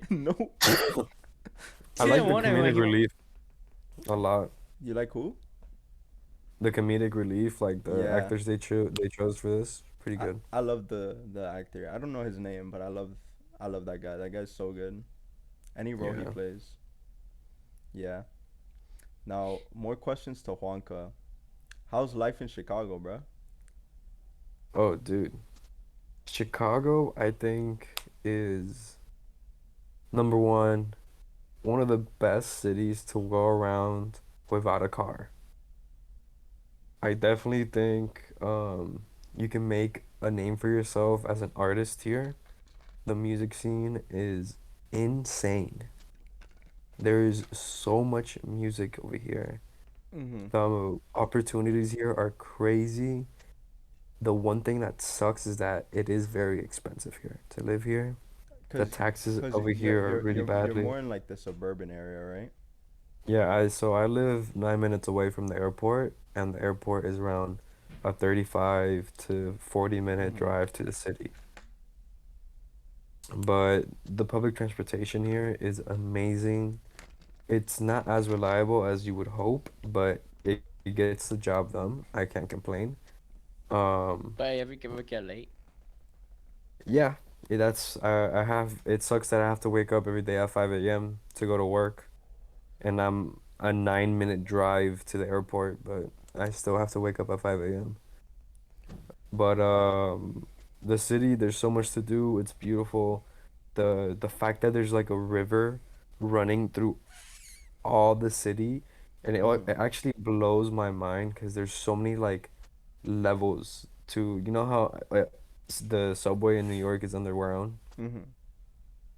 Nope. I He like didn't the want it when comedic he. relief a lot. You like who? The comedic relief, like the Yeah. actors they chose for this, pretty I, good. I love the actor. I don't know his name, but I love that guy. That guy's so good. Any role he Yeah. plays. Yeah. Now, more questions to Juanca. How's life in Chicago, bro? Oh, dude. Chicago, I think, is number one of the best cities to go around without a car. I definitely think you can make a name for yourself as an artist here. The music scene is insane. There is so much music over here. Mm-hmm. The opportunities here are crazy. The one thing that sucks is that it is very expensive here to live here. The Cause, taxes cause over you're here are you're really you're you're badly. more in like the suburban area, right? Yeah, I live 9 minutes away from the airport, and the airport is around a 35 to 40 minute Mm-hmm. drive to the city. But the public transportation here is amazing. It's not as reliable as you would hope, but it gets the job done. I can't complain. Um, But ever get late? yeah, that's I have it sucks that I have to wake up every day at 5 a.m. to go to work, and I'm a 9 minute drive to the airport, but I still have to wake up at 5 a.m. But the city, there's so much to do. It's beautiful. The fact that there's like a river running through all the city, and Mm-hmm. it actually blows my mind because there's so many like levels to, you know how the subway in New York is underground? Mm-hmm.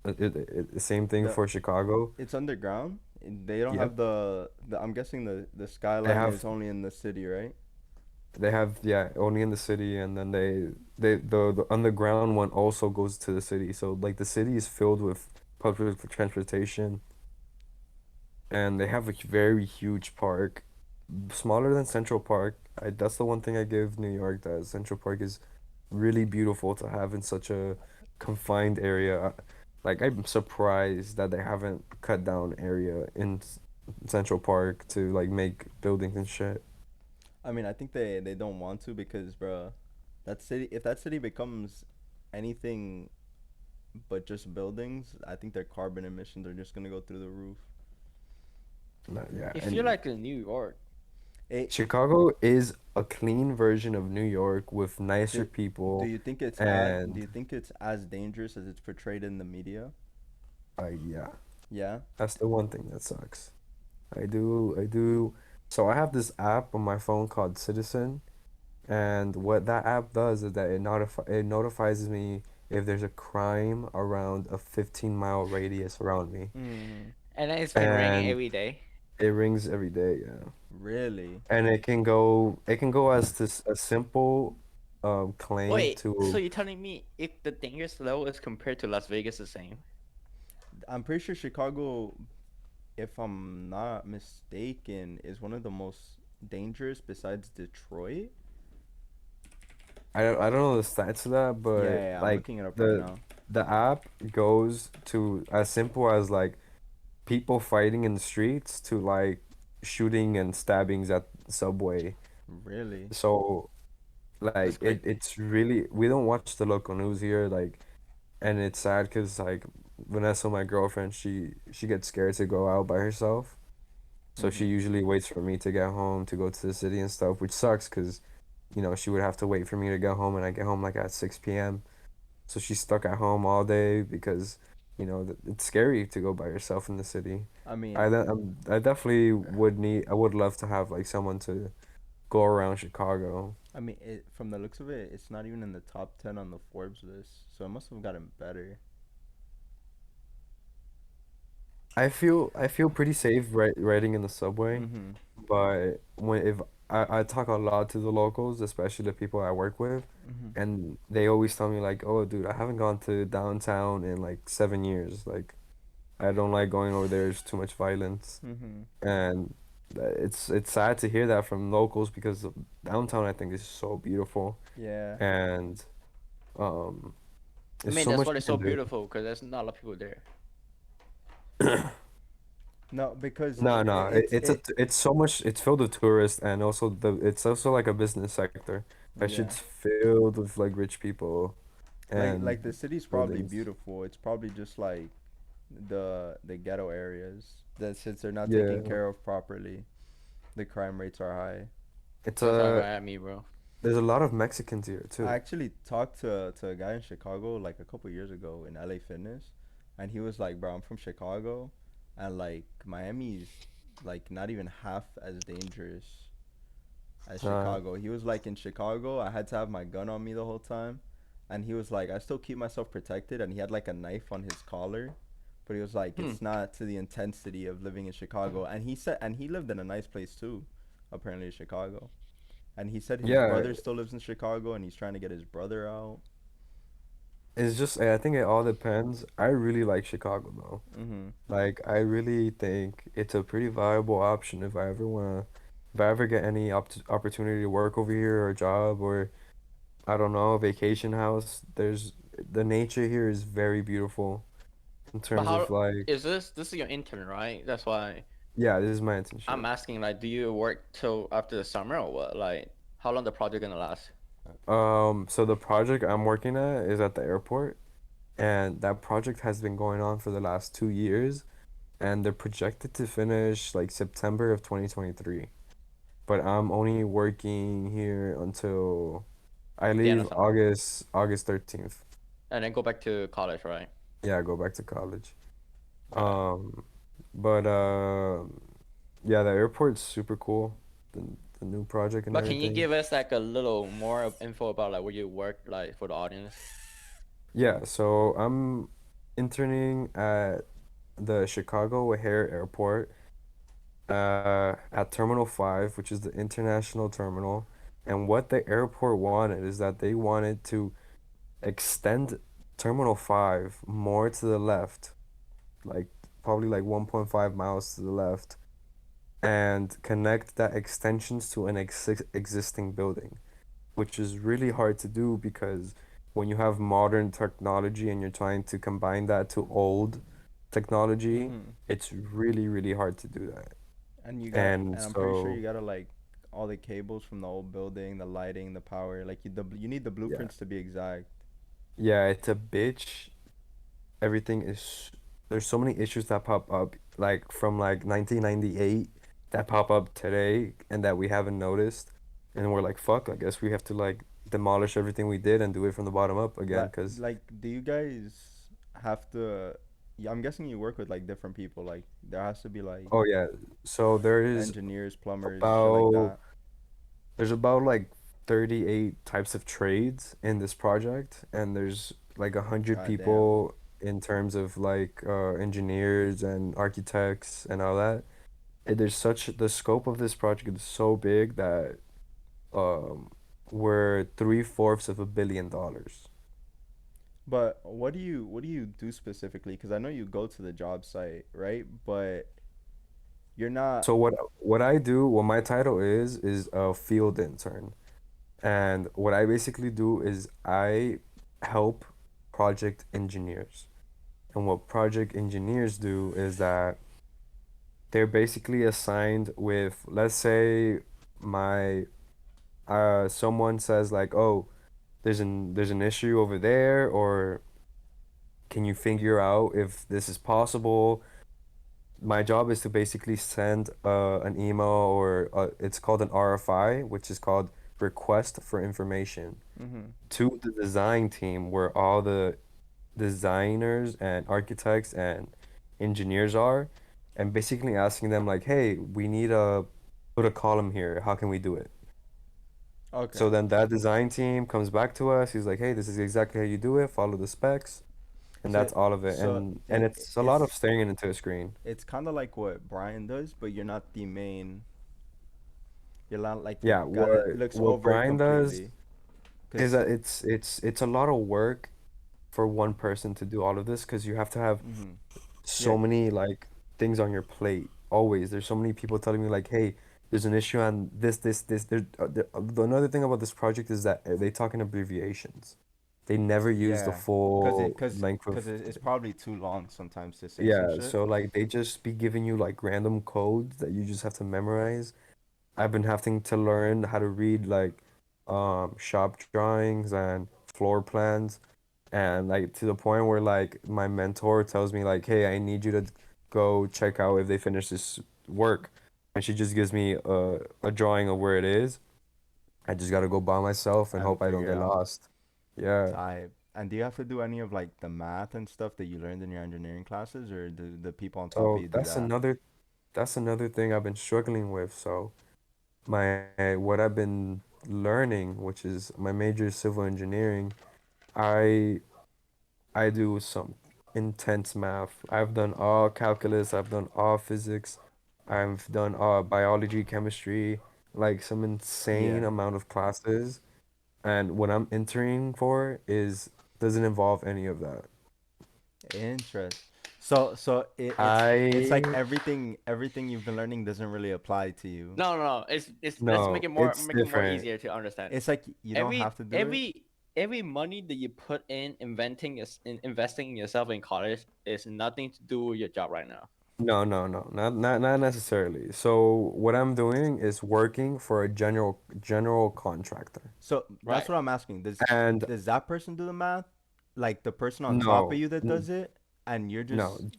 The same thing The for Chicago. It's underground. They don't have Yep. the. I'm guessing the They skyline is have only in the city, right? they have yeah, only in the city, and then the underground one also goes to the city. So like the city is filled with public transportation, and they have a very huge park, smaller than Central Park. That's the one thing I give New York, that Central Park is really beautiful to have in such a confined area. Like I'm surprised that they haven't cut down area in Central Park to like make buildings and shit. I mean, I think they don't want to because, bro, that city if that city becomes anything but just buildings, I think their carbon emissions are just gonna go through the roof. Yeah, If you're and like in New York, It, Chicago is a clean version of New York with nicer do, do people, you think do and you think it's as dangerous as it's portrayed in the media? yeah, Yeah. that's the one thing that sucks. I do. So I have this app on my phone called Citizen, And what that app does is that it notifies me if there's a crime around a 15-mile radius around me. Mm, And then it's been ringing And every day. it rings every day, yeah. really? And it can go as a simple claim Wait, so to. you're telling me if the dangerous level is compared to Las Vegas the same? I'm pretty sure Chicago, if I'm not mistaken, is one of the most dangerous besides Detroit. I don't know the stats of that, Yeah, but yeah, yeah, I'm like looking it up right the now. the app goes to as simple as like people fighting in the streets to like shooting and stabbings at Subway. Really? So like That's great. it's really we don't watch the local news here like, and it's sad because like Vanessa, my girlfriend, she gets scared to go out by herself. So she Mm-hmm. usually waits for me to get home to go to the city and stuff, which sucks because, she would have to wait for me to get home and I get home like at 6 p.m. So she's stuck at home all day because, it's scary to go by yourself in the city. I I mean, de- I definitely I would love to have like someone to go around Chicago. from the looks of it, it's not even in the top 10 on the Forbes list, so it must have gotten better. I feel pretty safe riding in the subway, Mm-hmm. but when if I talk a lot to the locals, especially the people I work with, Mm-hmm. and they always tell me like, "Oh, dude, I haven't gone to downtown in like 7 years. Like, I don't like going over there. There's too much violence." Mm-hmm. And it's sad to hear that from locals because downtown I think is so beautiful Yeah. and um I there's mean, so that's much why you it's so can do. beautiful because there's not a lot of people there. No, because No, no, it's it. it's so much. It's filled with tourists, and also it's also like a business sector. That Yeah. shit's filled with like rich people and Like the city's probably buildings. beautiful. It's probably just like the ghetto areas that since they're not taken Yeah, care of properly, the crime rates are high. it's That's not a right at me, bro. there's a lot of Mexicans here I too. actually talked to a guy in Chicago like a couple years ago in LA Fitness, and he was like, "Bro, I'm from Chicago, and like Miami's like not even half as dangerous as Uh, Chicago." He was like, "In Chicago, I had to have my gun on me the whole time," and he was like, "I still keep myself protected," and he had like a knife on his collar, but he was like, Hmm. "It's not to the intensity of living in Chicago," and he said, and he lived in a nice place too, apparently in Chicago. And he said his yeah, brother still lives in Chicago and he's trying to get his brother out. it's just I think it all depends. I really like Chicago though. Mhm. Like I really think it's a pretty viable option if I ever get any opportunity to work over here or a job or I don't know, a vacation house. The nature here is very beautiful in But terms of how like, is this? This is your intern, right? That's why yeah, this is my I'm internship. asking. Like, do you work till after the summer or what? Like, how long the project gonna last? So the project I'm working at is at the airport, and that project has been going on for the last 2 years, and they're projected to finish like September of 2023. But I'm only working here until I The end leave of summer, August 13th. and then go back to college, right? Yeah, I go back to college. Okay. Um, but yeah, the airport's super cool. The the new project and But can you everything. give us like a little more info about like where you work, like for the audience? Yeah, so I'm interning at the Chicago O'Hare Airport, at Terminal 5, which is the international terminal. And what the airport wanted is that they wanted to extend Terminal 5 more to the left, like probably like 1.5 miles to the left, and connect that extensions to an existing building, which is really hard to do because when you have modern technology and you're trying to combine that to old technology, Mhm. it's really, really hard to do that. And And I'm pretty sure you so, gotta like all the cables from the old building, the lighting, the power. Like you need the yeah. blueprints to be exact. Yeah, it's a bitch. Everything is there's so many issues that pop up like from like 1998 that pop up today and that we haven't noticed. And we're like, fuck, I guess we have to like demolish everything we did and do it from the bottom up again, because Do you guys have to? Yeah, I'm guessing you work with like different people. Like there has to be like oh yeah. So engineers, plumbers, shit like about that. there's about like 38 types of trades in this project, and there's like 100 God damn. people in terms of like engineers and architects and all that. The scope of this project is so big that um we're 3/4 of $1 billion. But what do you do specifically? Because I know you go to the job site, right? But you're not. So what I do, what my title is a field intern. And what I basically do is I help project engineers. And what project engineers do is that they're basically assigned with, let's say my someone says like, "Oh, there's an issue over there," or can you figure out if this is possible? My job is to basically send an email or it's called an RFI, which is called Request for Information, Mhm. to the design team where all the designers and architects and engineers are, and basically asking them like, "Hey, we need to put a column here. How can we do it?" Okay. So then that design team comes back to us. He's like, "Hey, this is exactly how you do it. Follow the specs." And So that's all of it. so And it's a lot of it's staring into a screen. it's kind of like what Brian does, but you're not the main. You're not like the Yeah, guy that looks what over it Brian does completely. is Cause. that it's a lot of work for one person to do all of this because you have to have Mhm. Yeah. so many like things on your plate. Always, there's so many people telling me like, "Hey, there's an issue on this." Another thing about this project is that they talk in abbreviations. They never use the Yeah. Cause it full cause length of. cause it's probably too long sometimes to say some Yeah, shit. so like they just be giving you like random codes that you just have to memorize. I've been having to learn how to read like shop drawings and floor plans, and like to the point where like my mentor tells me like, "Hey, I need you to go check out if they finish this work." And she just gives me a drawing of where it is. I just gotta go by myself and And hope I don't figure it get out. lost. Yeah. And do you have to do any of like the math and stuff that you learned in your engineering classes, or do the people on top of So you do that? that's another thing I've been struggling with. So my what I've been learning, which is my major is civil engineering, I I do some intense math. I've done all calculus, I've done all physics, I've done all biology, chemistry, like some Yeah. insane amount of classes. And what I'm entering for is doesn't involve any of that. Interest. So it's like I everything you've been learning doesn't really apply to you. No. It's let's No, it's make it more different. easier to understand. It's like you don't have to do it. Every money that you put in investing in yourself in college is nothing to do with your job right now. No, not necessarily. So what I'm doing is working for a general contractor. So that's Right. what I'm asking. Does And does that person do the math? Like the person on top of no, you that does it, and you're no. just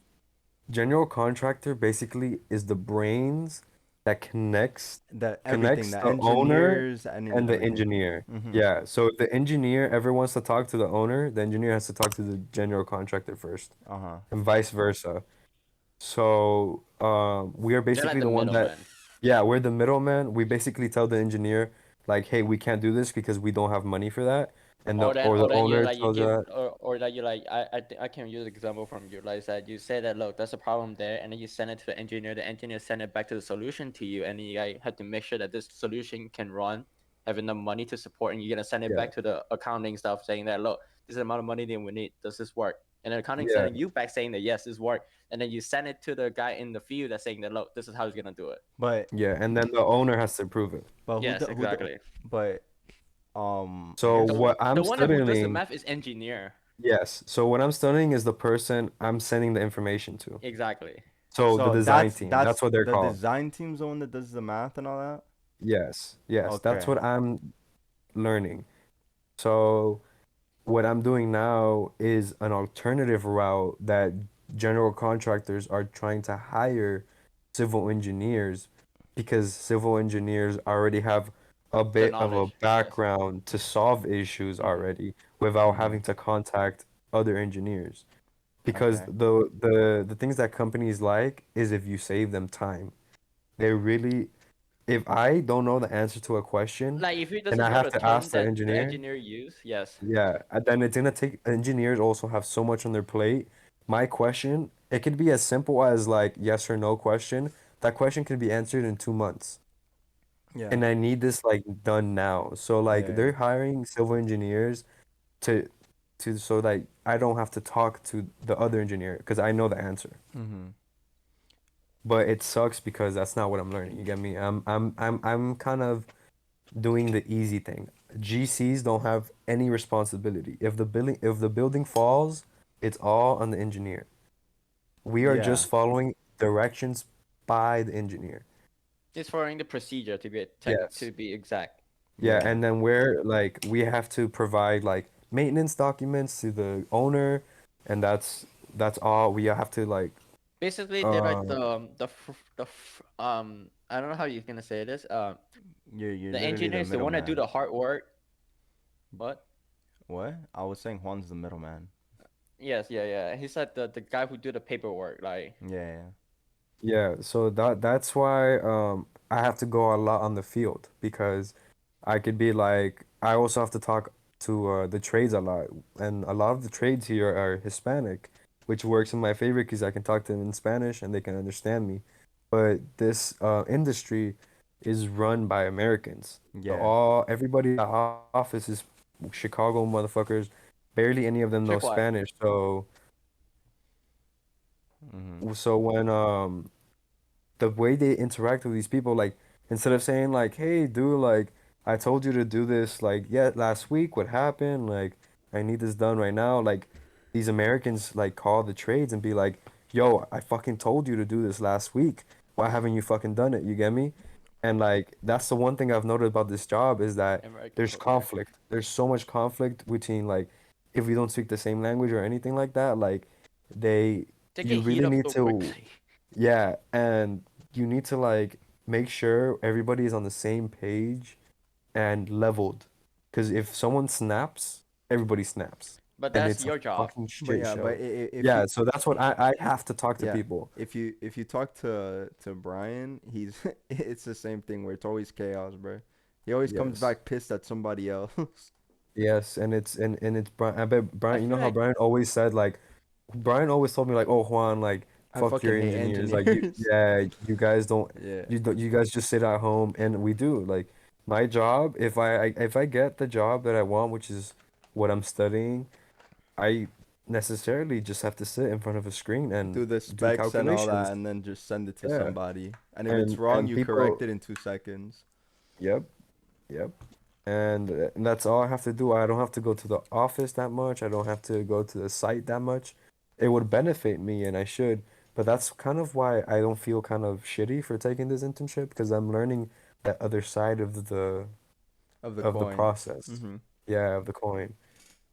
General contractor basically is the brains that the everything, connects the the owner engineers and and the everything. engineer. Mm-hmm. Yeah, so if the engineer ever wants to talk to the owner, the engineer has to talk to the general contractor first, Uh-huh. and vice versa. So, we are They're like basically the the one that, middleman. yeah, we're the middleman. We basically tell the engineer, like, hey, we can't do this because we don't have money for that, and Or the then you owner like you tells give that, or that you like I can use an example from you like that you say that look that's a problem there and then you send it to the engineer send it back to the solution to you and then you like, have to make sure that this solution can run have enough money to support and you're gonna send it yeah, back to the accounting stuff saying that look this is the amount of money that we need does this work and then accounting yeah, sending you back saying that yes this work and then you send it to the guy in the field that's saying that look this is how he's gonna do it. But yeah, and then the owner has to approve it. Yes, who the exactly. but So here's what The I'm one that who does the studying, math is engineer. yes, so what I'm studying is the person I'm sending the information to. Exactly. So the so design team, that's that's what they're the called. design team's the one that does the math and all that. Yes, that's Okay. what I'm learning. So what I'm doing now is an alternative route that general contractors are trying to hire civil engineers because civil engineers already have a The bit of a knowledge. Yes. background to solve issues Mm-hmm. already without Mm-hmm. having to contact other engineers. Because Okay. the things that companies like is if you save them time. They really if I don't know the answer to a question Like if he and doesn't I know have the to ask terms the that the engineer, engineer use, yes. yeah, and then it's gonna take engineers also have so much on their plate. My question, it could be as simple as like yes or no question. That question could be answered in 2 months. Yeah. And I need this like done now. So like Yeah. they're hiring civil engineers to so that I don't have to talk to the other engineer because I know the answer. Mm-hmm. But it sucks because that's not what I'm learning. You get me? I'm kind of doing the easy thing. GCs don't have any responsibility. If the building falls, it's all on the engineer. We are Yeah. just following directions by the engineer. It's following the procedure to be Yes. to be exact. Yeah, Yeah. and then we have to provide like maintenance documents to the owner, and that's all we have to like Basically, they're like uh I don't know how you're gonna say this. You're The literally the engineers, the one that do middleman. the hard work. What? What? I was saying Juan's the middleman. Yes, yeah, yeah. He's like the guy who do the paperwork. Like Yeah. yeah, so that's why I have to go a lot on the field because I could be like I also have to talk to the trades a lot, and a lot of the trades here are Hispanic, which works in my favor because I can talk to them in Spanish and they can understand me. But this industry is run by Americans. Yeah. Everybody in the office is Chicago motherfuckers. Barely any of them know Chipwire. Spanish. So Mm-hmm. when the way they interact with these people, like instead of saying like, "Hey, dude, like I told you to do this, like yeah, last week, what happened? Like I need this done right now." Like these Americans like call the trades and be like, "Yo, I fucking told you to do this last week. Why haven't you fucking done it?" You get me? And like that's the one thing I've noted about this job is that American there's culture. conflict. There's so much conflict between like if we don't speak the same language or anything like that, like they They you get heat really up need so to quickly. yeah, and you need to like make sure everybody is on the same page and leveled. Because if someone snaps, everybody snaps. But And that's it's a your job. fucking But shit yeah, but show. if you Yeah, so that's what I have to talk to yeah, people. if you talk to Brian, he's it's the same thing where it's always chaos, bro. He always comes Yes. back pissed at somebody else. Yes, and it's Brian. I bet I Brian, you know feel how like Brian always said like Brian always told me like, "Oh, Juan, like I fuck fucking your hate engineers. Like engineers. you guys don't Yeah. you guys just sit at home." And we do. Like my job, if I get the job that I want, which is what I'm studying, I necessarily just have to sit in front of a screen and Do the do specs and all that calculations. and then just send it to Yeah. somebody. And if it's wrong, And you correct people, it in 2 seconds. yep, yep. And that's all I have to do. I don't have to go to the office that much. I don't have to go to the site that much. It would benefit me and I should, but that's kind of why I don't feel kind of shitty for taking this internship because I'm learning that other side of Of the the coin. process. Mm-hmm. Yeah, of the coin.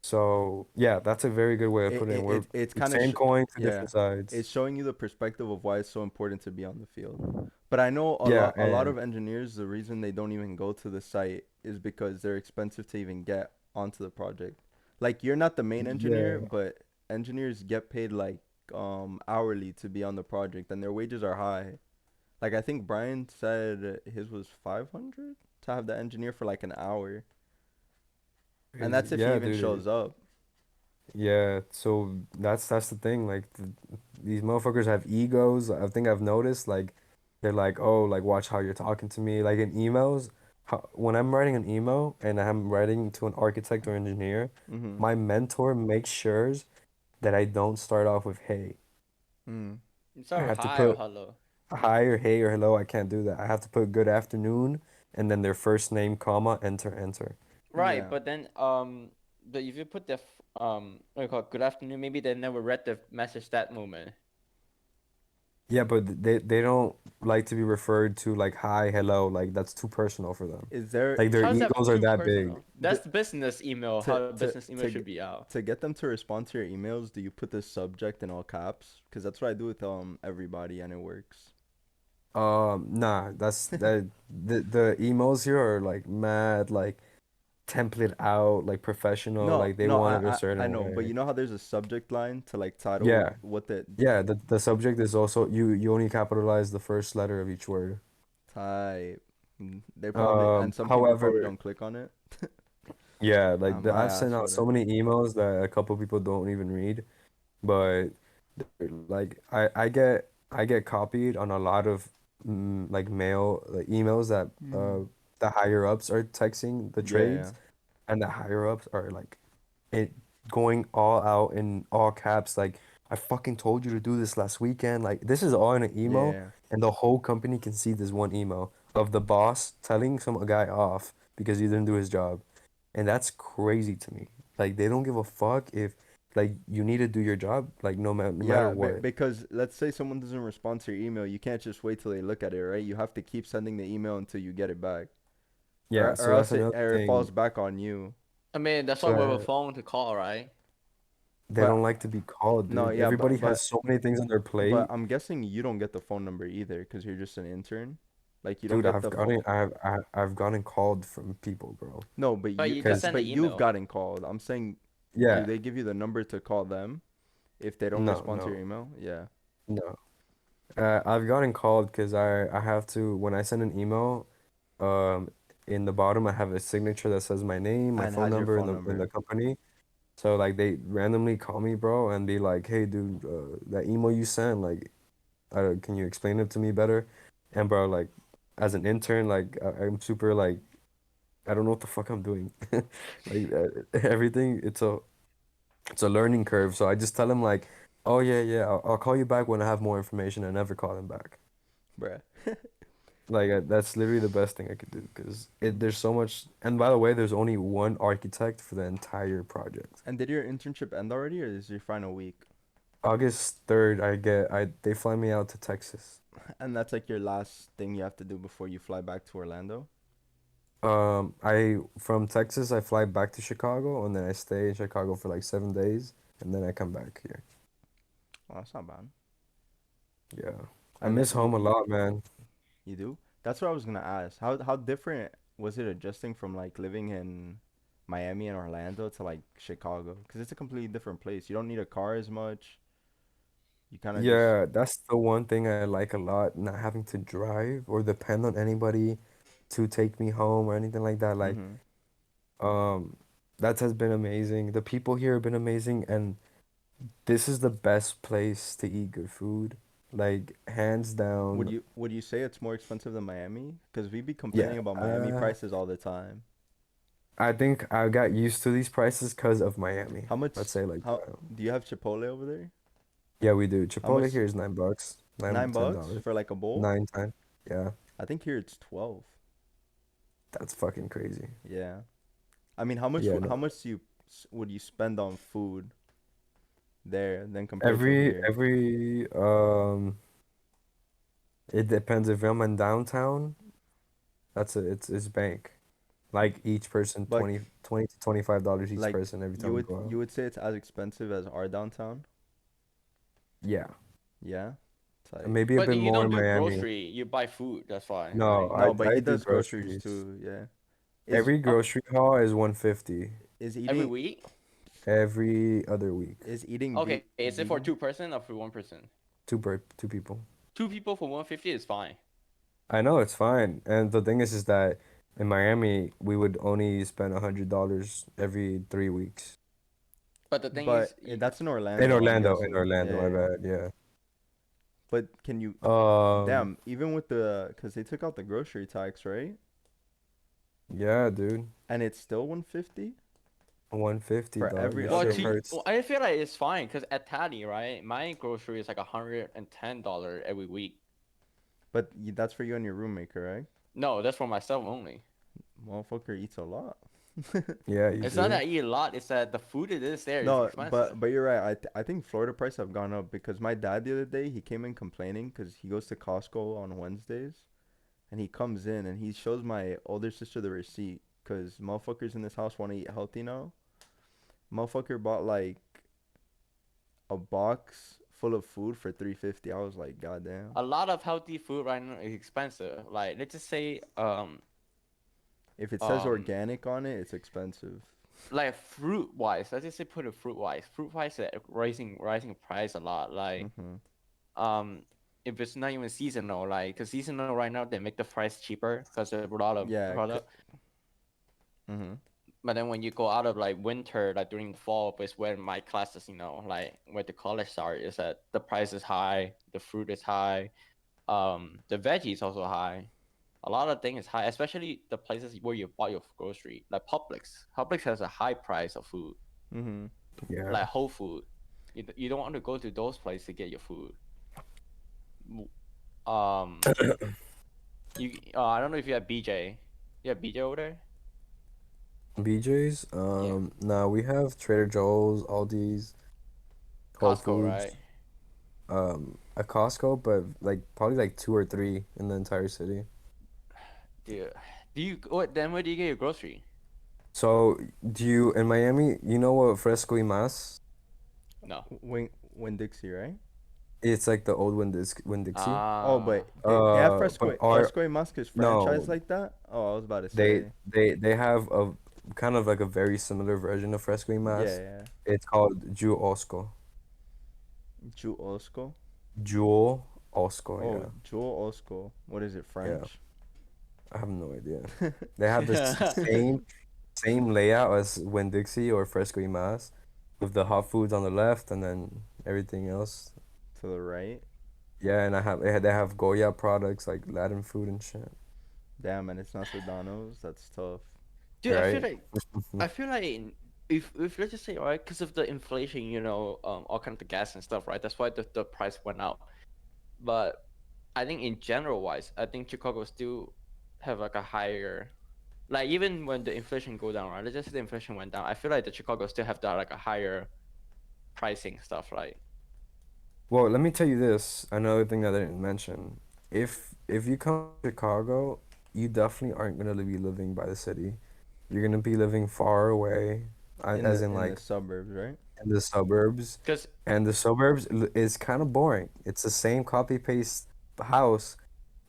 So, yeah, that's a very good way of It, putting it. it, We're it it's the kind of same coin, two yeah, different sides. it's showing you the perspective of why it's so important to be on the field. But I know Yeah, a lot and of engineers, the reason they don't even go to the site is because they're expensive to even get onto the project. Like you're not the main engineer, yeah. but engineers get paid like hourly to be on the project and their wages are high. Like I think Brian said his was 500 to have the engineer for like an hour. And Crazy. that's if he Yeah, even dude. shows up. Yeah, so that's the thing. Like these motherfuckers have egos. I think I've noticed. Like they're like, oh, like watch how you're talking to me. Like in emails, when I'm writing an email and I'm writing to an architect or engineer, Mhm. my mentor makes sure that I don't start off with hey. Mhm. it's I our have to hi or put hello. hi or hey or hello. I can't do that. I have to put good afternoon and then their first name, comma, enter, enter. Right, Yeah. but then but if you put the what do you call it, good afternoon, maybe they never read the message that moment. Yeah, but they don't like to be referred to like hi, hello, like that's too personal for them. Is there Like their How's that egos are too that big. personal? That's the business email. to How the to business email to should get be out. to get them to respond to your emails? Do you put the subject in all caps? Because that's what I do with everybody, and it works. Nah, that's that the emails here are like mad, like template out, like professional, No, like they no, want I, it a I certain know, but way. you know how there's a subject line to like title Yeah, what the yeah. The subject is also you only capitalize the first letter of each word. type. They probably and some people probably However, don't click on it. yeah, My I've sent ass out would so have. many emails that a couple people don't even read, but like I get copied on a lot of like mail like emails that the higher ups are texting the Yeah, yeah. trades, and the higher ups are like it going all out in all caps like I fucking told you to do this last weekend. Like this is all in an email, Yeah. and the whole company can see this one email of the boss telling some guy off because he didn't do his job. And that's crazy to me. Like they don't give a fuck if like you need to do your job like no matter Yeah, what. because let's say someone doesn't respond to your email, you can't just wait till they look at it, right? You have to keep sending the email until you get it back, Yeah, or so that's else another it falls thing. back on you. I mean, that's why So we have a phone to call, right? they don't But like to be called, no, dude. yeah, Everybody has so many things on their but plate. I'm guessing you don't get the phone number either because you're just an intern. Like you don't Dude, get the phone. I've gotten called from people, bro. No, but But you just send but the you've email. gotten called. I'm saying, do Yeah, they give you the number to call them if they don't no, respond to your no, email? Yeah. no. I've gotten called because I have to when I send an email, um, in the bottom I have a signature that says my name, my And phone has your number, phone in the number. company. So like they randomly call me, bro, and be like, "Hey, dude, that email you sent, like, can you explain it to me better?" And bro, like, as an intern, like, I'm super like, I don't know what the fuck I'm doing. Like everything, it's a learning curve. So I just tell him like, "Oh yeah, yeah, I'll call you back when I have more information." I never call him back. Bruh. Like that's literally the best thing I could do because there's so much. And by the way, there's only one architect for the entire project. And did your internship end already, or is your final week? August 3rd, they fly me out to Texas. And that's like your last thing you have to do before you fly back to Orlando? I from Texas, I fly back to Chicago, and then I stay in Chicago for like 7 days, and then I come back here. Well, that's not bad. Yeah, I And miss home a lot, man. you do? That's what I was gonna ask. How different was it adjusting from like living in Miami and Orlando to like Chicago? Because it's a completely different place. You don't need a car as much. You kind of just. Yeah, that's the one thing I like a lot, not having to drive or depend on anybody to take me home or anything like that. Like, Mhm. um, that has been amazing. The people here have been amazing, and this is the best place to eat good food. Like, hands down. Would you say it's more expensive than Miami? Because we be Yeah. complaining about Miami prices all the time. I think I got used to these prices because of Miami. How much? Let's say like How that. do you have Chipotle over there? Yeah, we do. How Chipotle much? here is $9, nine, ten $9 dollars, for like a bowl? nine, 10. Yeah, I think here it's 12. that's fucking crazy. Yeah. I mean, how much Yeah, how no. much would you spend on food there than compared to Every here? every it depends if I'm in downtown, it's bank. Like each person But 20 to $25 each like person every time we go you out. would say it's as expensive as our downtown? Yeah. Yeah. It's like Maybe a But bit you more don't in do Miami. grocery. You buy food. That's why, No, right? no, but I he do does groceries groceries. too. Yeah. Is Every grocery haul is 150 is Every eating week. every other week. is eating Okay, is it for vegan? 2 person or for 1 person? Two people. 2 people for 150 is fine. I know it's fine. And the thing is that in Miami, we would only spend $100 every 3 weeks. But the thing is, But that's in In Orlando, I'm Orlando, guessing. Yeah, my yeah. bad. Yeah. But can you Um, damn, even with cuz they took out the grocery tax, right? yeah, dude. And it's still 150 150, for dog. every That well, other shit to, hurts. well, I feel like it's fine because at Taddy, right? My grocery is like $110 every week. but that's for you and your roommate, correct? No, that's for myself only. Motherfucker eats a lot. Yeah, you It's not do. that I eat a lot. It's that the food it is there is No, expensive. but you're right. I think Florida prices have gone up because my dad the other day he came in complaining because he goes to Costco on Wednesdays and he comes in and he shows my older sister the receipt because motherfuckers in this house want to eat healthy now. Motherfucker bought like a box full of food for 350. I was like, goddamn. A lot of healthy food right now is expensive. Like let's just say If it says um organic on it, it's expensive. like fruit wise, let's just say fruit wise is rising price a lot. Like Mhm. um if it's not even seasonal, like, cause seasonal right now they make the price cheaper because of a lot of Yeah. product. Mm-hmm. But then when you go out of like winter, like during the fall, is when my classes, like where the college start, is that the price is high, the fruit is high, the veggies also high. A lot of things is high, especially the places where you buy your grocery, like Publix. Publix has a high price of food, Mm-hmm. Yeah. like Whole Food. You don't want to go to those places to get your food. Um, I don't know if you have BJ. You have BJ over there? BJ's. Yeah, No, we have Trader Joe's, Aldi's, Whole Costco, Foods, right? a Costco, but like probably like two or three in the entire city. Dude, then where do you get your grocery? So, do you in Miami? You know what Fresco y Mas? No. Win Dixie, right? It's like the old Winn-Dixie. Oh, Ah, but they have But our Fresco y Masca's franchise no, like that? Oh, I was about to they say. they have a kind of like a very similar version of Fresco y Yeah, Mas. yeah. It's called Jewel Osco. Ju Osco. Jewel Osco, Oh, yeah. Jewel Osco. What is it, Yeah. French? I have no idea. They have the same layout as Winn-Dixie or Fresco y Mas, with the hot foods on the left and then everything else. To the right. Yeah, and they have Goya products like Latin food and shit. Damn, and it's not Sedano's. That's tough. dude, Right? I feel like if let's just say, right, because of the inflation, all kinds of gas and stuff, right? That's why the price went up. But I think in general wise, I think Chicago still have like a higher, like even when the inflation go down, right? Let's just say the inflation went down. I feel like the Chicago still have that like a higher pricing stuff, right? Well, let me tell you this, another thing that I didn't mention. If you come to Chicago, you definitely aren't gonna be living by the city. You're gonna be living far away, as in In the like suburbs, right? in the suburbs. Because And the suburbs is kind of boring. It's the same copy paste house,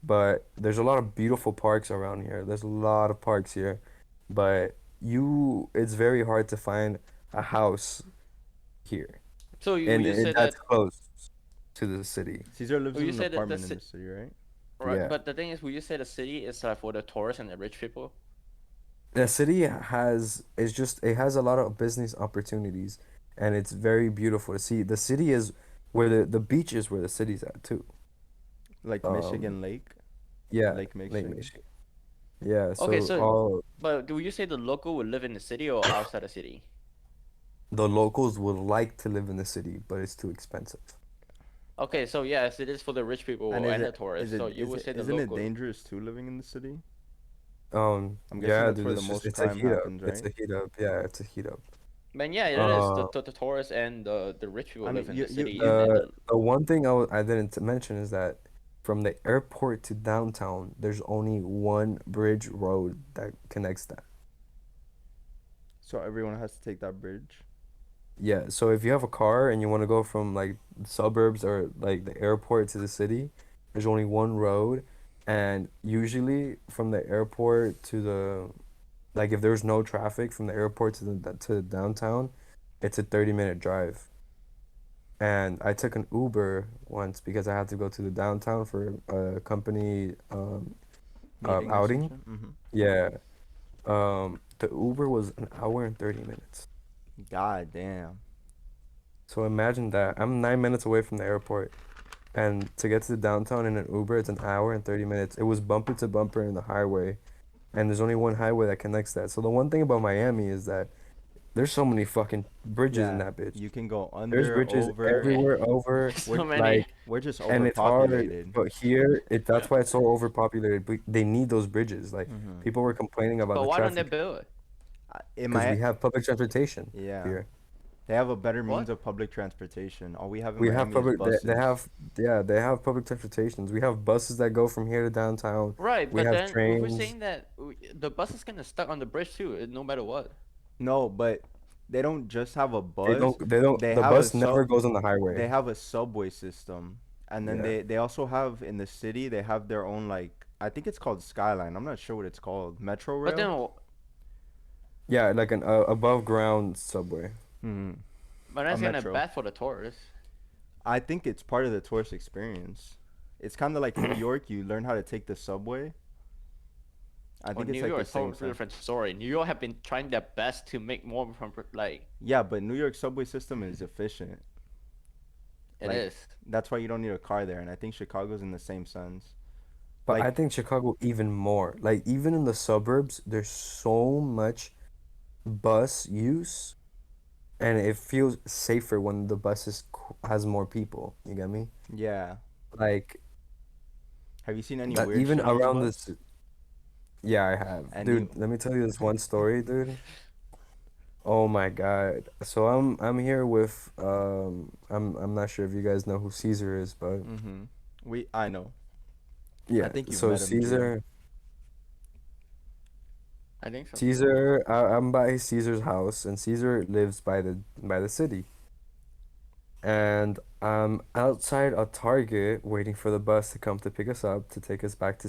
but there's a lot of beautiful parks around here. There's a lot of parks here, but it's very hard to find a house here, so and would you say that's that close to the city. Caesar lives would in you an say that apartment in the city, right? right? Yeah. But the thing is, would you say the city is like for the tourists and the rich people? The city it has a lot of business opportunities, and it's very beautiful to see. The city is where the beach is where the city's at too. Like Um, Michigan Lake, yeah, Lake Lake Michigan. Michigan. Yeah, Okay, so so all but do you say the local would live in the city or outside the city? the locals would like to live in the city, but it's too expensive. Okay, so yes, it is for the rich And people and the tourists. So you would say the isn't it local. dangerous too living in the city? I'm guessing Yeah, that's dude, where the most it's a crime heat up. happens, It's right? a heat up. Yeah, it's a heat up. Man, yeah, it is. Uh, The tourists and the rich people I mean, live in the city, and then the the one thing I didn't mention is that from the airport to downtown, there's only one bridge road that connects that. so everyone has to take that bridge. Yeah, so if you have a car and you want to go from like the suburbs or like the airport to the city, there's only one road, and usually from the airport to the like if there's no traffic from the airport to downtown, it's a 30-minute drive. And I took an Uber once because I had to go to the downtown for a company Meeting or outing. something. Mm-hmm. Yeah. The Uber was an hour and 30 minutes. God damn. So imagine that. I'm 9 minutes away from the airport. And to get to the downtown in an Uber, it's an hour and 30 minutes. It was bumper to bumper in the highway. And there's only one highway that connects that. So the one thing about Miami is that there's so many fucking bridges in Yeah, that bitch. you can go There's under, bridges over. everywhere over. so many. Like, We're just and it's hard. overpopulated. But here, that's why it's so overpopulated. But they need those bridges. Like, Mm-hmm. people were complaining about But the why don't they traffic build it? In because my we have public transportation Yeah, here. they have a better What? means of public transportation. All we have in We have Miami is public. buses. They have public transportations. We have buses that go from here to downtown. Right, We but have then if we're trains. saying that the bus is kind of stuck on the bridge too, no matter what. No, but they don't just have a They bus. don't. They don't. They The have a bus never goes on the they highway. have a subway system, and then Yeah. they also have in the city they have their own, like, I think it's called Skyline. I'm not sure what it's called. Metro But then, Rail. Yeah, like an above ground subway. Hmm. but that's kind of metro. bad for the tourists. I think it's part of the tourist experience. It's kind of like New York. You learn how to take the subway. I Or think it's New like York the is a same totally thing. different story. New York have been trying their best to make more from like Yeah, but New York subway system is efficient. it Like is. that's why you don't need a car there, and I think Chicago's in the same sense. But I Like think Chicago even more. Like even in the suburbs, there's so much bus use, and it feels safer when the has more people. You get me? yeah. Like Have you seen any that weird even shit on the around bus? this. Yeah, I have. Any? Dude, let me tell you this one story, dude. Oh my God. So I'm here with I'm not sure if you guys know who Caesar is, but Mm-hmm. I know. I yeah. think you've So met him, Drew. I think so. I'm by Caesar's house, and Caesar lives by the city. And I'm outside a Target waiting for the bus to come to pick us up to take us back to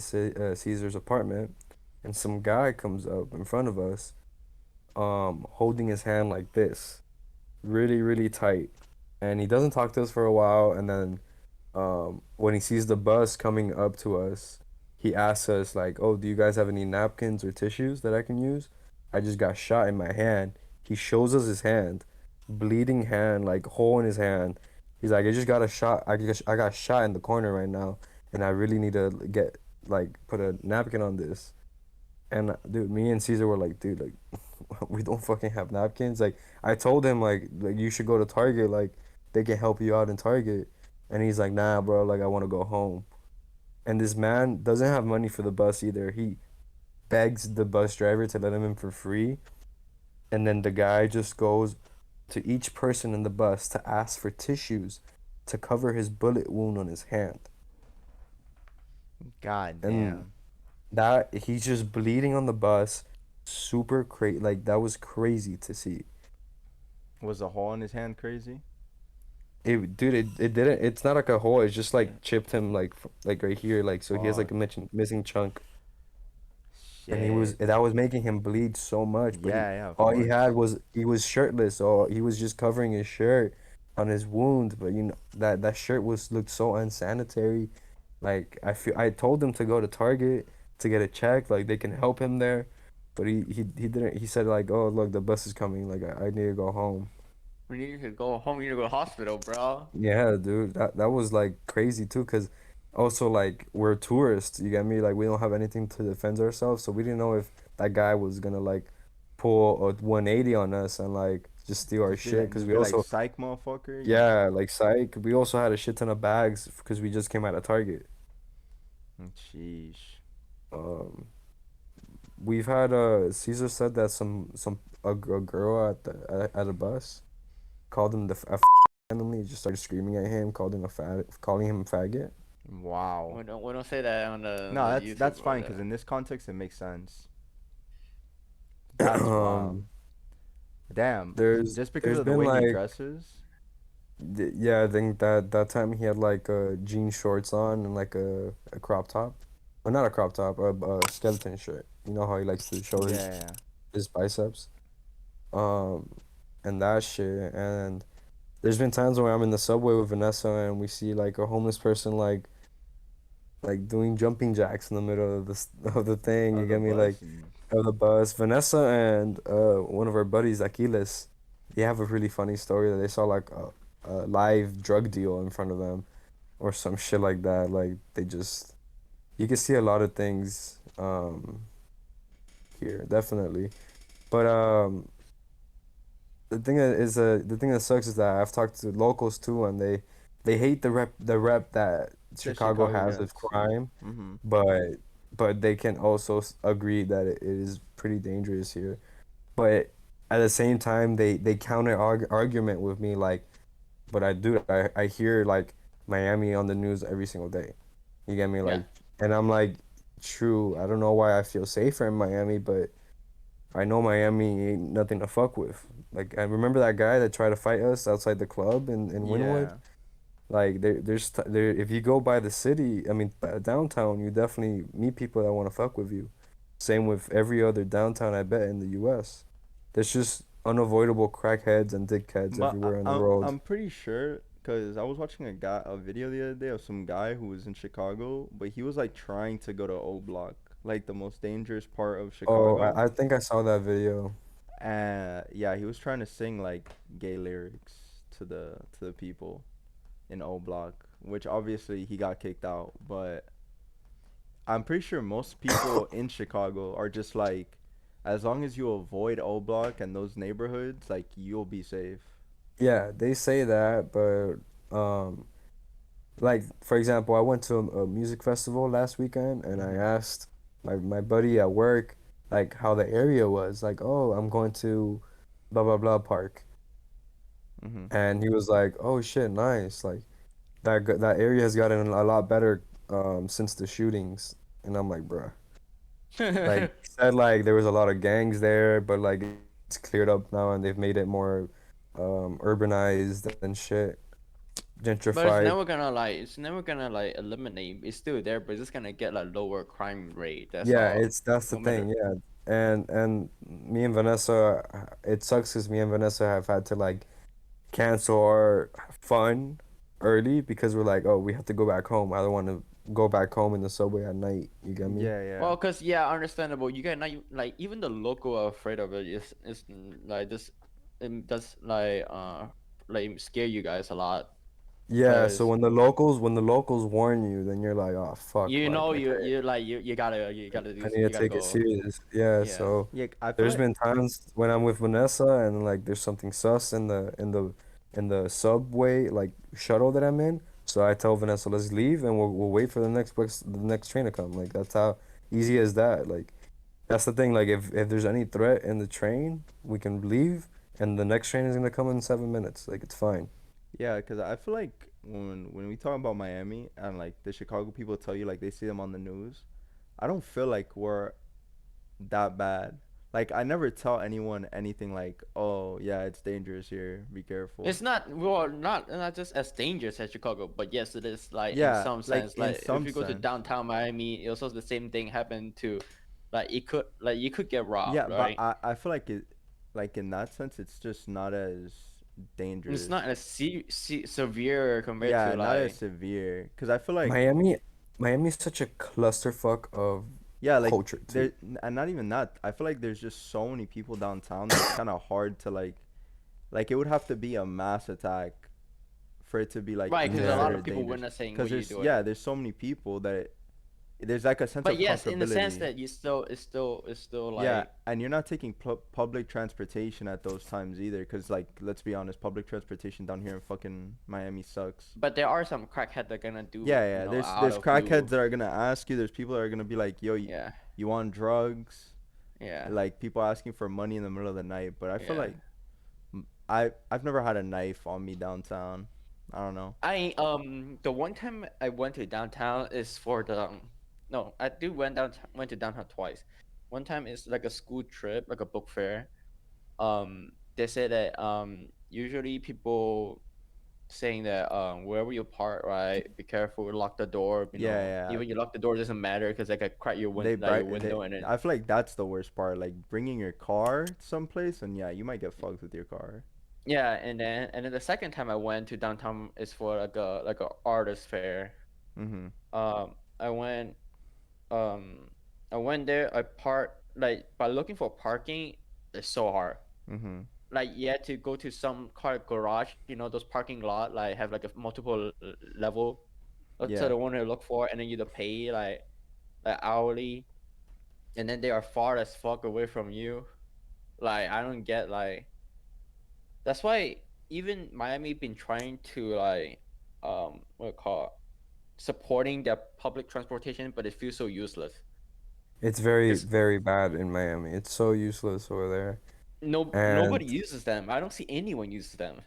Caesar's apartment, and some guy comes up in front of us, holding his hand like this, really, really tight. And he doesn't talk to us for a while, and then when he sees the bus coming up to us, he asks us like, "Oh, do you guys have any napkins or tissues that I can use? I just got shot in my hand." He shows us his hand, bleeding hand, like hole in his hand. He's like, "I just got a shot. I got shot in the corner right now, and I really need to get like put a napkin on this." And dude, me and Caesar were like, "Dude, like, we don't fucking have napkins." Like, I told him like you should go to Target. Like, they can help you out in Target. And he's like, "Nah, bro, like I want to go home." And this man doesn't have money for the bus either. He begs the bus driver to let him in for free. And then the guy just goes to each person in the bus to ask for tissues to cover his bullet wound on his hand. God And damn. that he's just bleeding on the bus. Super crazy. Like that was crazy to see. Was the hole in his hand crazy? It didn't. It's not like a hole. It's just like chipped him like right here. Like so he has Fuck. like a missing chunk. And Shit. that was making him bleed so much, but Yeah, yeah, of all he had course. was he was shirtless, or he was just covering his shirt on his wound. But you know that shirt was looked so unsanitary. Like I told him to go to Target to get it checked, like they can help him there, but he didn't. He said like, "Oh look, the bus is coming. Like I need to go home." We need to go home. We need to go to hospital, bro. Yeah, dude, that was like crazy too, 'cause also like we're tourists, you get me? Like we don't have anything to defend ourselves, so we didn't know if that guy was gonna like pull a 180 on us and like just steal our shit, 'cause Just we be like also psych, motherfucker. yeah, like psych. We also had a shit ton of bags because we just came out of Target. Sheesh. Um, we've had Caesar said that a girl at a bus called him randomly, just started screaming at him, calling him a faggot. Wow. We don't say that on No, the that's YouTube or fine because the. in this context it makes sense. That's wild. Um, Damn. Just because there's of the been way he like dresses. yeah, I think that time he had like jean shorts on and like a crop top, or not a crop top, a skeleton shirt. You know how he likes to show Yeah. his biceps, um, and that shit. And there's been times where I'm in the subway with Vanessa and we see like a homeless person like doing jumping jacks in the middle of of the thing. You Of the get me? Like bus. And of the bus. Vanessa and one of our buddies, Aquiles, they have a really funny story that they saw like a live drug deal in front of them or some shit like that. Like they just you can see a lot of things here, definitely. But the thing that sucks is that I've talked to locals too, and they hate the rep that that Chicago Chicago has of gets. crime, Mm-hmm. but they can also agree that it is pretty dangerous here. But at the same time, they counter argument with me like, but I hear like Miami on the news every single day. You get me? Yeah. Like, and I'm like, true. I don't know why I feel safer in Miami, but I know Miami ain't nothing to fuck with. Like, I remember that guy that tried to fight us outside the club in Wynwood. Yeah. Like, if you go by the city, I mean, downtown, you definitely meet people that want to fuck with you. Same with every other downtown, I bet, in the U.S. There's just unavoidable crackheads and dickheads But everywhere in the world. I'm pretty sure Cause I was watching a video the other day of some guy who was in Chicago, but he was like trying to go to O Block, like the most dangerous part of Oh, Chicago. I think I saw that video. And yeah, he was trying to sing like gay lyrics to the people in O Block, which obviously he got kicked out. But I'm pretty sure most people in Chicago are just like, as long as you avoid O Block and those neighborhoods, like you'll be safe. Yeah, they say that, but like for example, I went to a music festival last weekend, and I Mhm. asked my buddy at work like how the area was. Like, oh, I'm going to blah blah blah park, Mhm. and he was like, oh shit, nice. Like that area has gotten a lot better since the shootings, and I'm like, bruh. Like he said, like there was a lot of gangs there, but like it's cleared up now, and they've made it more urbanized and shit, But it's gentrified. never gonna like eliminate. It's still there, but it's just gonna get like lower crime rate. That's Yeah, all. that's the No matter. thing, yeah. And me and Vanessa, it sucks because me and Vanessa have had to like cancel our fun early because we're like, oh, we have to go back home. I don't want to go back home in the subway at night. You get me? Yeah, yeah. Well, cause yeah, understandable. You get not like even the local are afraid of it. Is like this, it does like scare you guys a lot. Yeah, so Cause when the locals warn you, then you're like, oh fuck, you like know okay, you gotta I need you to gotta take it go. serious. Yeah, Yeah. so Yeah, I feel there's like been times when I'm with Vanessa and like there's something sus in the subway like shuttle that I'm in. So I tell Vanessa, let's leave and we'll wait for the next train to come. Like that's how easy as that. Like that's the thing. Like if there's any threat in the train, we can leave and the next train is gonna come in 7 minutes. Like it's fine. yeah, cause I feel like when we talk about Miami and like the Chicago people tell you like they see them on the news, I don't feel like we're that bad. Like I never tell anyone anything like, "Oh, yeah, it's dangerous here. Be careful." It's not well, not just as dangerous as Chicago, but yes, it is like in Yeah, some like sense. in Like if some you go to sense. downtown Miami, it also the same thing happened to, like you could get Yeah, robbed, but right? I feel like it like in that sense it's just not as It's dangerous. not as severe compared Yeah, to not as like severe. Cause I feel like Miami, Miami's such a clusterfuck of yeah, like culture too. there and not even that. I feel like there's just so many people downtown that it's kind of hard to like it would have to be a mass attack for it to be like right, because a Yeah. lot of considered people dangerous. witnessing Cause what you're there's doing. yeah, there's so many people that there's like a sense But of yes, in the sense comfortability. that it's still Yeah, like and you're not taking public transportation at those times either. Cause like let's be honest, public transportation down here in fucking Miami sucks. but there are some crackhead that are gonna do, Yeah, yeah. There's out there's of crackheads blue. that are gonna ask you. There's people that are gonna be like, "Yo, Yeah, you want drugs?" yeah, Like people asking for money in the middle of the night. But I feel yeah. like I've never had a knife on me downtown. I don't know. The one time I went to downtown is for the no, I do went to downtown twice. One time is like a school trip, like a book fair. They said that usually people saying that wherever you park, right, be careful, lock the door. Yeah, yeah. Even you lock the door doesn't matter because they could crack They your bright. window and then I feel like that's the worst part. Like bringing your car someplace, and yeah, you might get fucked with your car. yeah, and then the second time I went to downtown is for like a artist fair. Mhm. I went um I went there. I parked like by looking for parking. It's so hard. Mhm. Like you had to go to some car garage. Those parking lot like have like a multiple level. So Yeah. the one to look for, and then you to pay like hourly, and then they are far as fuck away from you. Like I don't get like that's why even Miami been trying to like what you call it, supporting their public transportation, but it feels so useless. It's very, Because very bad in Miami. It's so useless over there. nobody And uses them. I don't see anyone uses them.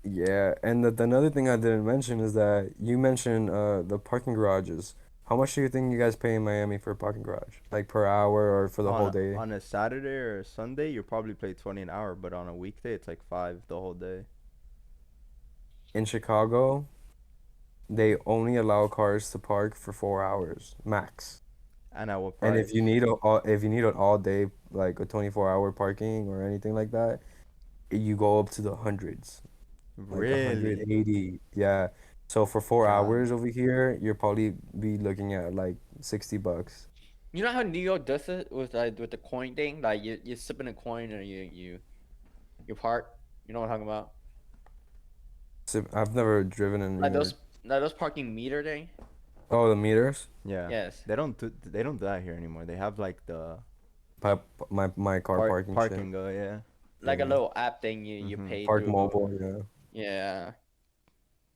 yeah, and another thing I didn't mention is that you mentioned the parking garages. How much do you think you guys pay in Miami for a parking garage? Like per hour or for the whole day? On a Saturday or a Sunday, you probably pay 20 an hour, but on a weekday, it's like 5 the whole day. In Chicago, they only allow cars to park for 4 hours max. And at what And if you price? need if you need an all day like a 24-hour parking or anything like that, you go up to the hundreds. like Really? 180. Yeah. So for 4 hours God. over here, you'll probably be looking at like $60. You know how New York does it with the coin thing? Like you sip in a coin and you park. You know what I'm talking about? So I've never driven in New Like York. those parking meter thing. Oh, the meters? Yeah. Yes. They don't do that here anymore. They have like the My car parking shit. parking go, yeah. Like a Yeah. little app thing you Mhm. pay Park through. mobile, yeah. Yeah.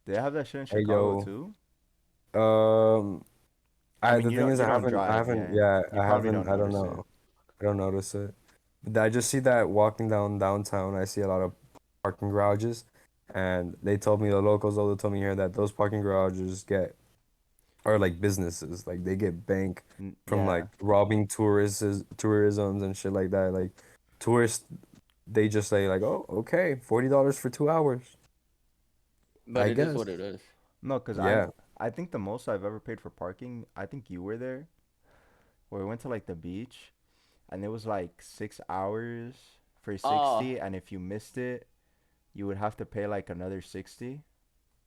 They have that shit in Hey Chicago yo. too? Um I I mean, the you thing don't is you don't drive, yeah. You probably don't I don't notice it. know. I don't notice it. But I just see that walking downtown, I see a lot of parking garages, and they told me the locals all told me here that those parking garages are like businesses. Like they get bank from like Yeah. robbing tourisms and shit like that. Like tourists they just say like, "Oh, okay, $40 for 2 hours." But I it is guess. what it is. No, cause Yeah. I think the most I've ever paid for parking, I think you were there, where we went to like the beach, and it was like 6 hours for Oh, 60, and if you missed it, you would have to pay like another 60.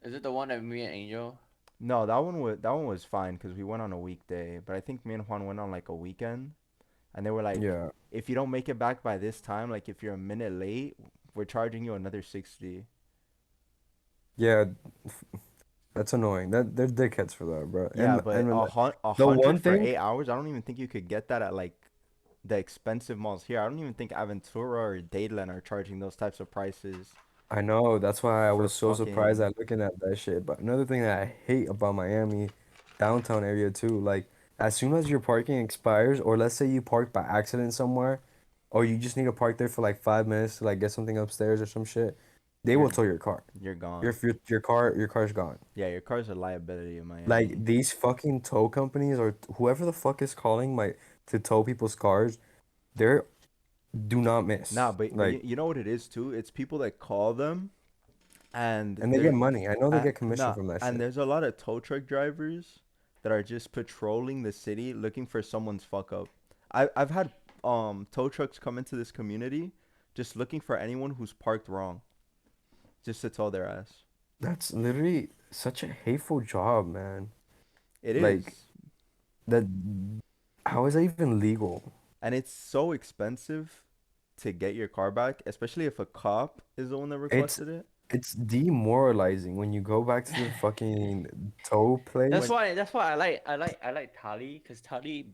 is it the one that me and Angel? No, that one was fine because we went on a weekday, but I think me and Juan went on like a weekend, and they were like, Yeah. if you don't make it back by this time, like if you're a minute late, we're charging you another 60. Yeah, that's annoying. They're dickheads for that, bro. Yeah, but a The hundred one for thing 8 hours, I don't even think you could get that at like the expensive malls here. I don't even think Aventura or Dadeland are charging those types of prices I know, that's why I for was so surprised fucking. at looking at that shit. But another thing that I hate about Miami, downtown area too, like as soon as your parking expires, or let's say you park by accident somewhere, or you just need to park there for like 5 minutes to like get something upstairs or some shit, they You're will tow your car. you're gone. Your car's gone. Yeah, your car's a liability in Like Miami. these fucking tow companies or whoever the fuck is calling my to tow people's cars, they're do not Nah, miss. but Like, you know what it is too? It's people that call them and and they get they're money. I know they get commission nah, from that and shit. there's a lot of tow truck drivers that are just patrolling the city looking for someone's fuck up. I've had tow trucks come into this community just looking for anyone who's parked wrong, just to tow their ass. That's literally such a hateful job, man. It Like is. that, how is that even legal? And it's so expensive to get your car back, especially if a cop is the one that It's requested it. it's demoralizing when you go back to the fucking tow place. When That's why I like Tally because Tally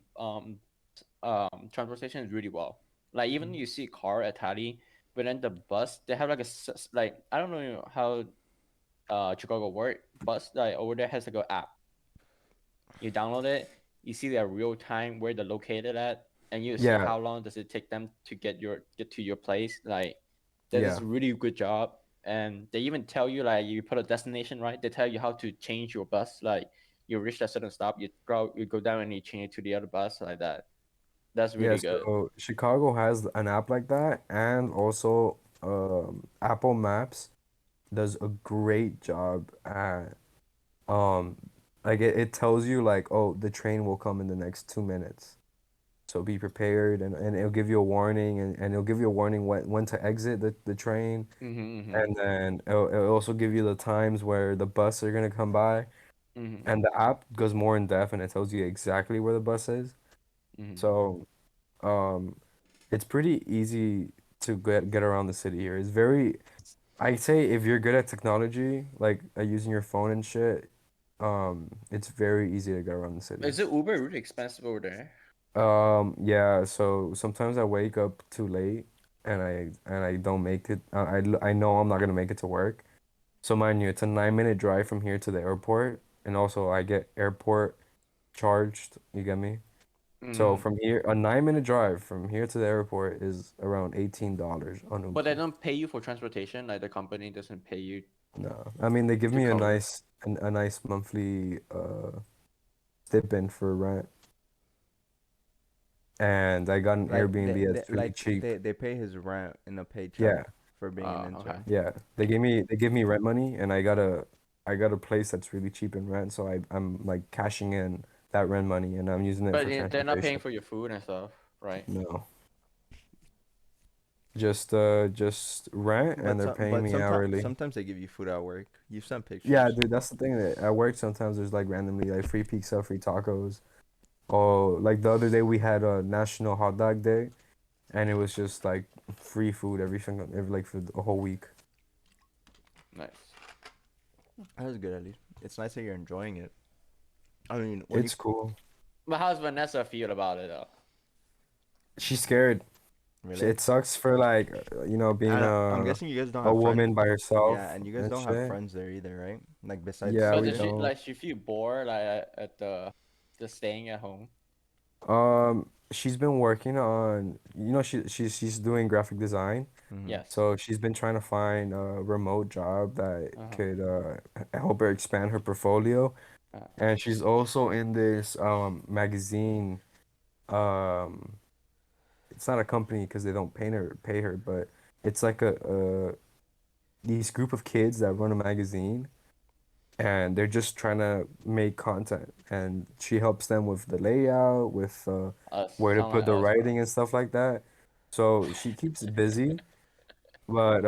transportation is really well. Like even you see car at Tally, but then the bus they have like like I don't know how Chicago work bus like over there has like a app. You download it, you see their real time where they're located at, and you see Yeah, how long does it take them to get to your place. Like that is yeah, a really good job. And they even tell you like you put a destination right. They tell you how to change your bus. Like you reach that certain stop, you go down and you change it to the other bus like that. That's yeah. really good. So Chicago has an app like that, and also Apple Maps does a great job at um like it tells you like, oh, the train will come in the next 2 minutes. So be prepared, and it'll give you a warning, and it'll give you a warning when to exit the train, Mm-hmm. and then it'll also give you the times where the bus are gonna come by. Mm-hmm. And the app goes more in depth and it tells you exactly where the bus is. Mm-hmm. So um it's pretty easy to get around the city here. It's very I say if you're good at technology, like using your phone and shit, it's very easy to get around the city. Is it Uber really expensive over there? Yeah, so sometimes I wake up too late and I don't make it. I know I'm not gonna make it to work. So mind you, it's a 9 minute drive from here to the airport, and also I get airport charged. You get me? So Mm-hmm. from here, a 9 minute drive from here to the airport is around $18 on But they Uber. don't pay you for transportation. Like the company doesn't pay you No, I mean they give to me cover. a nice monthly stipend for rent, and I got an like Airbnb that's really cheap. they pay his rent in a paycheck Yeah. for being an Okay. intern. Yeah, they gave me rent money, and I got a place that's really cheap in rent, so I'm like cashing in that rent money, and I'm using it But for they're not paying transportation. for your food and stuff, right? No, just rent, and they're paying But me sometimes hourly. sometimes they give you food at work. You sent Yeah, pictures. dude, that's the thing. That at work sometimes there's like randomly like free pizza, free tacos. Oh, like the other day we had a National Hot Dog Day, and it was just like free food every like for the whole week. Nice. That's good at least. It's nice that you're enjoying it. I mean, when you It's cool. But how's Vanessa feel about it though? She's scared. really, It sucks for like being I'm guessing you guys don't a have friends. woman by Yeah, herself and you guys and don't have shit. friends there either, right? Like besides Yeah, But we does Caesar. she don't. like she feel bored like at the just staying at home? She's been working on, she's doing graphic design. Mm-hmm. Yes. So she's been trying to find a remote job that Uh-huh. could help her expand her portfolio. Uh, And she's also in this magazine. Um, it's not a company because they don't pay her, but it's like a these group of kids that run a magazine, and they're just trying to make content, and she helps them with the layout, with us. where to Sound put like the us, bro. writing and stuff like that. So she keeps busy, but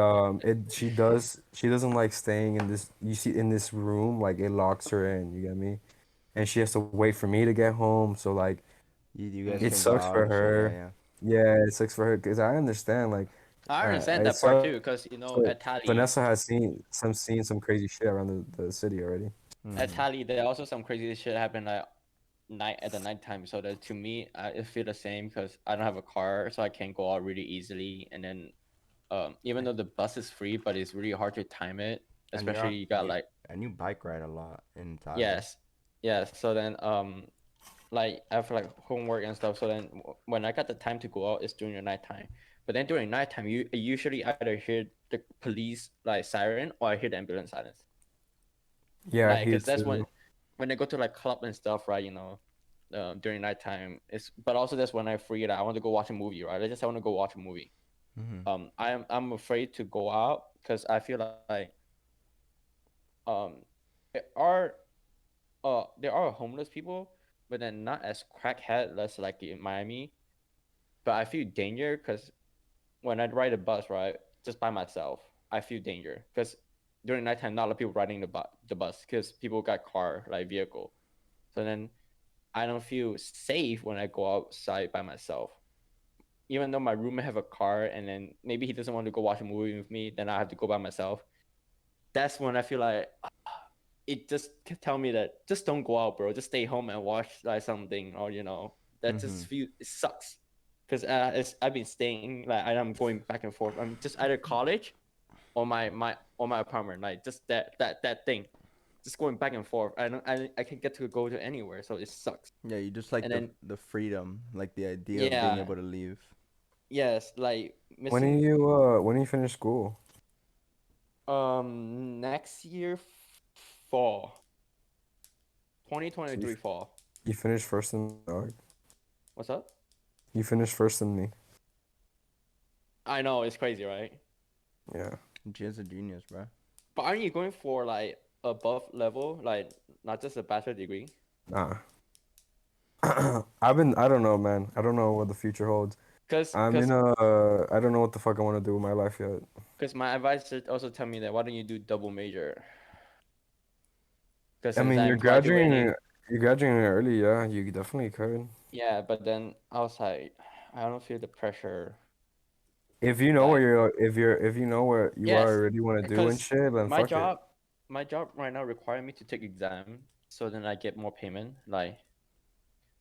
she doesn't like staying in this, you see, in this room, like it locks her in, you get me? And she has to wait for me to get home, so like You guys it can go Mm. sucks out for and shit. Yeah, her. yeah. Yeah, it sucks for her because I understand, like I understand it that part sucks, too, because but at Tally, Vanessa has seen some crazy shit around the city already. Mm-hmm. there also some crazy shit happen like night at the nighttime. So that to me, I feel the same because I don't have a car, so I can't go out really easily. And then even though the bus is free, but it's really hard to time it, And you're especially on you got you like and you bike ride a lot in Italy. yes, yes. So then like I have like homework and stuff. So then when I got the time to go out, it's during the nighttime. But then during nighttime, you usually either hear the police like siren or I hear the ambulance sirens. Yeah, Like, he cause that's too. when they go to like club and stuff, right? During nighttime. But also that's when I free. Like, I want to go watch a movie, right? I want to go watch a movie. Mm-hmm. I'm afraid to go out because I feel like there are there are homeless people, but then not as crackhead, less like in Miami. But I feel danger because when I ride a bus, right, just by myself, I feel danger because during nighttime, not a lot of people riding the bus because people got car like vehicle. So then I don't feel safe when I go outside by myself. Even though my roommate have a car and then maybe he doesn't want to go watch a movie with me, then I have to go by myself. That's when I feel like it just tell me that just don't go out, bro. Just stay home and watch like something, or that Mm-hmm. just feel it sucks. Because I've been staying like I'm going back and forth. I'm just either college or my apartment, like just that thing, just going back and forth. I can get to go to anywhere, so it sucks. Yeah, you just like And then the freedom, like the idea of being yeah, able to leave. yes, like When are missing when do you finish school? next year fall, So 2023 fall. you finish first than me, dog. What's up? You finish first than me. I know it's crazy, right? Yeah. Jizz a genius, bro. But aren't you going for like above level, like not just a bachelor degree? Nah. I don't know, man. I don't know what the future holds. Cause, I'm in cause, a, I don't know what the fuck I want to do with my life yet. cause my advisor also tell me that why don't you do double major? Cause I since mean, I'm graduating, you're graduating early, yeah. You definitely could. yeah. But then I was like, I don't feel the pressure. If you know where Like, you're, if you know what you yes, already want to do and because shit, then my fuck it. job, my job right now require me to take exam, so then I get more payment. Like,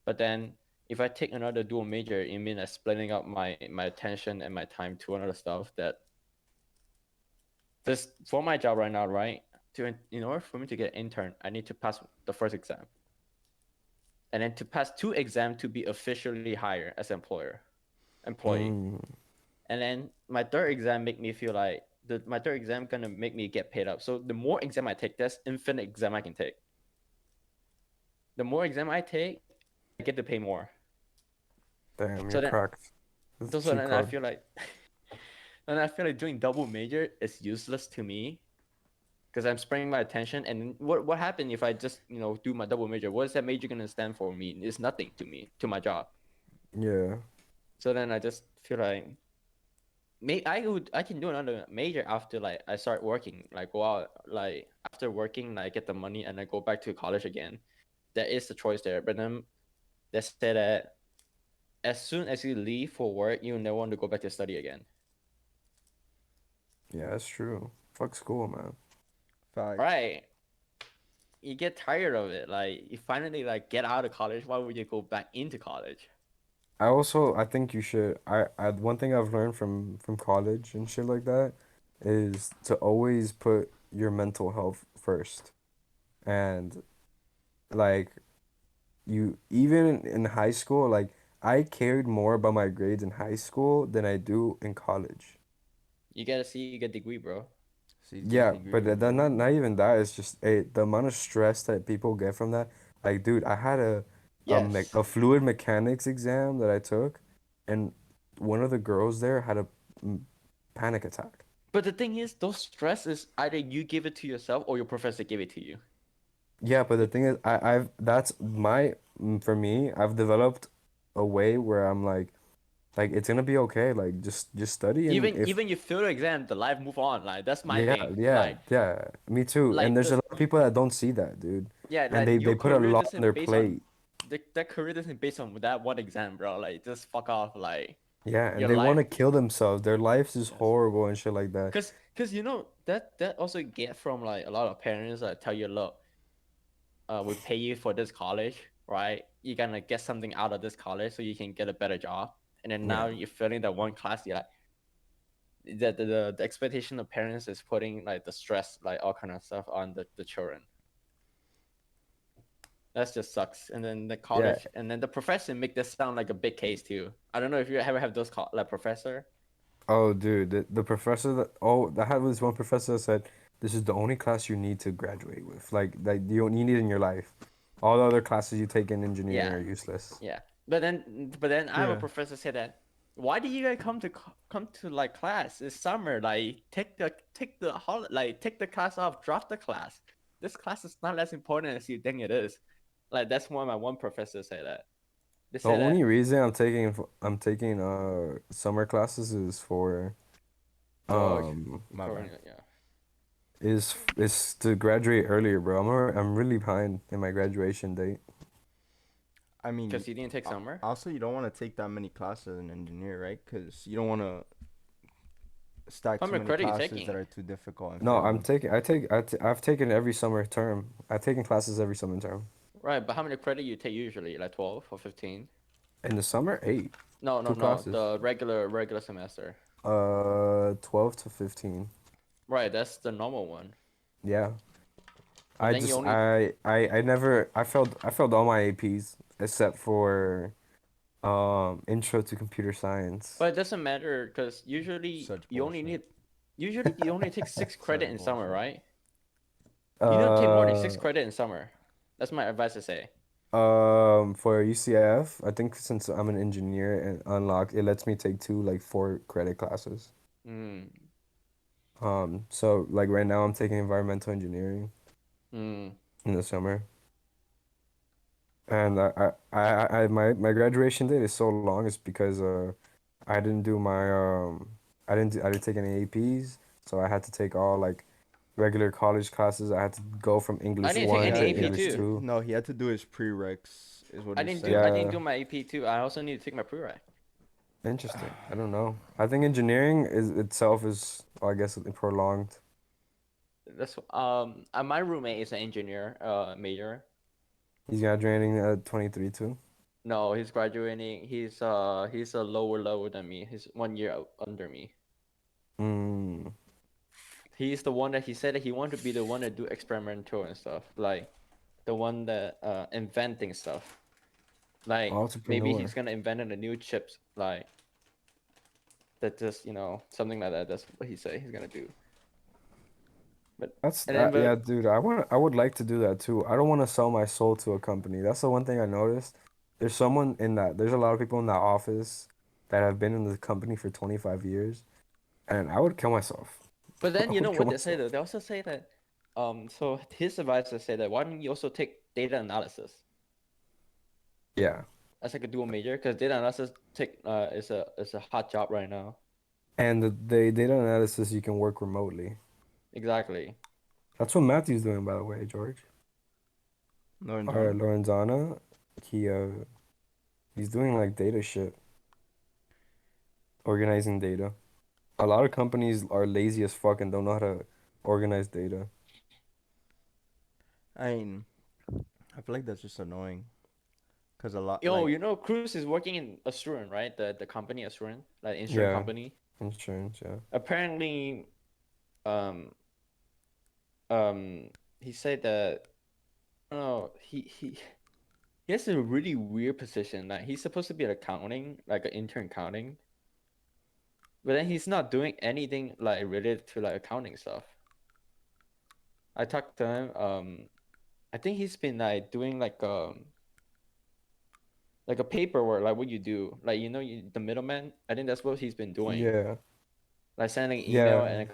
but then if I take another dual major, it means I'm splitting up my attention and my time to another stuff that just for my job right now, right? In order for me to get intern, I need to pass the first exam, and then to pass two exams to be officially hired as employee. Mm, And then my third exam make me feel like my third exam gonna make me get paid up. So the more exam I take, that's infinite exam I can take. The more exam I take, I get to pay more. damn, So you're then, cracked. That's a so cheat then I code. feel like, and I feel like doing double major is useless to me because I'm spreading my attention. And what happened if I just do my double major? What is that major gonna stand for me? It's nothing to me, to my job. Yeah. So then I just feel like I can do another major after like I start working, like go out, like after working, like get the money and then go back to college again. There is the choice there, but then they say that as soon as you leave for work, you never want to go back to study again. Yeah, that's true. Fuck school, man. Facts. Right? You get tired of it. Like you finally like get out of college. Why would you go back into college? I think you should. One thing I've learned from college and shit like that is to always put your mental health first. And like you even in high school, like I cared more about my grades in high school than I do in college. You get a C, you get a degree, bro. CG Yeah, degree, but bro. not even that. It's just the amount of stress that people get from that. Like, dude, I had Yes. a fluid mechanics exam that I took, and one of the girls there had a panic attack. But the thing is, those stress is either you give it to yourself or your professor give it to you. Yeah, but the thing is, I've that's my for me. I've developed a way where I'm like it's gonna be okay. Like just study, and if Even you fail the exam, the life move on. Like that's my yeah, thing. yeah, me too. And there's a This lot of people that don't see that, dude, yeah, and like they your put a career lot on their doesn't based on plate. that career doesn't based on that one exam, bro. Like just fuck off. Like Yeah, and your they want life. to kill themselves. Their lives is Yes. horrible and shit like that. Cause you know that also get from like a lot of parents that tell you, look, we pay you for this college, right? You're gonna get something out of this college so you can get a better job. And then Yeah. now you're failing that one class, you're like the expectation of parents is putting like the stress, like all kind of stuff on the children. That just sucks. And then the Yeah. college, and then the professor make this sound like a big case too. I don't know if you ever have those like professor. Oh, dude, the professor that I had this one professor that said this is the only class you need to graduate with. Like you need in your life. All the other classes you take in engineering Yeah, are useless. yeah. But then I have a Yeah. professor say that. Why do you guys come to like class? It's summer. Like take the class off. Drop the class. This class is not as important as you think it is. Like that's why my one professor say that. They The say that only reason I'm taking summer classes is for for work. My For bad. yeah. is to graduate earlier, bro. I'm really behind in my graduation date. I mean, Because you didn't take summer. also you don't want to take that many classes as an engineer, right? Because you don't want to stack How too many many credit you classes taking? that are too difficult and No, fail I'm them. taking I've taken every summer term. I've taken classes every summer term. Right, but how many credit you take usually? Like 12 or 15? In the summer, 8, No, no, 2 no. classes. The regular semester. 12 to 15. Right, that's the normal one. Yeah. But I then you just only. I never I failed all my APs except for intro to computer science. But it doesn't matter because usually Such you only bullshit. need. Usually you only take six Such credit in summer, bullshit. right? You don't take more than six Uh credit in summer. That's my advice to say. for UCIF, I think since I'm an engineer and unlocked, it lets me take two like 4 credit classes. Mm, So like right now I'm taking environmental engineering mm. in the summer. And my graduation date is so long is because I didn't do my I didn't take any APs, so I had to take all like regular college classes. I had to go from I English didn't take 1 any Yeah, to he AP had English to. too. 2. No, he had to do his prereqs, is what he's I saying. didn't do Yeah, my AP too. I also need to take my prereq. interesting. I don't know. I think engineering is itself is, well, I guess, prolonged. That's my roommate is an engineer major. He's graduating at 23 too. No, he's graduating. He's a lower level than me. He's 1 year under me. Mm. He's the one that he said that he wanted to be the one that do experimental and stuff, like the one that inventing stuff. Like maybe Entrepreneur. he's gonna invent the new chips, like that just something like that. That's what he said he's gonna do. But That's and then that, yeah, but dude. I would like to do that too. I don't want to sell my soul to a company. That's the one thing I noticed. There's a lot of people in that office that have been in the company for 25 years, and I would kill myself. but I then you know would kill what they say though? myself. They also say that so his advisor say that why don't you also take data analysis Yeah. as like a dual major because data analysis take is a hot job right now. And the data analysis you can work remotely. Exactly. That's what Matthew's doing, by the way, George. Or Lorentin? Lorenzana, he he's doing like data shit, organizing data. A lot of companies are lazy as fuck and don't know how to organize data. I mean, I feel like that's just annoying. Cause a lot Yo, like you know, Cruz is working in Assurant, right? The company Assurant, like insurance Yeah, company. insurance, yeah. Apparently, um, um, he said that oh, he has a really weird position. Like he's supposed to be an accounting, like an intern accounting, but then he's not doing anything like related to like accounting stuff. I talked to him. I think he's been like doing like a paperwork, like what you do, like the middleman. I think that's what he's been doing, Yeah, like sending email yeah. and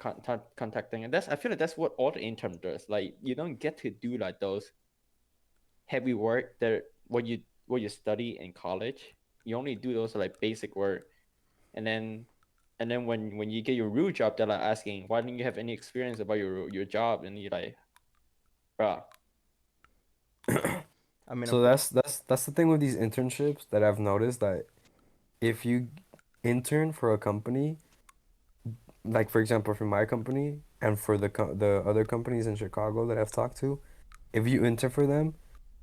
contacting. And that's I feel like that's what all the intern does. Like you don't get to do like those heavy work that what you study in college. You only do those like basic work, and then when you get your real job, they're like asking, why don't you have any experience about your job? And you're like, bruh. I mean So that's the thing with these internships that I've noticed that if you intern for a company, like for example for my company and for the other companies in Chicago that I've talked to, if you intern for them,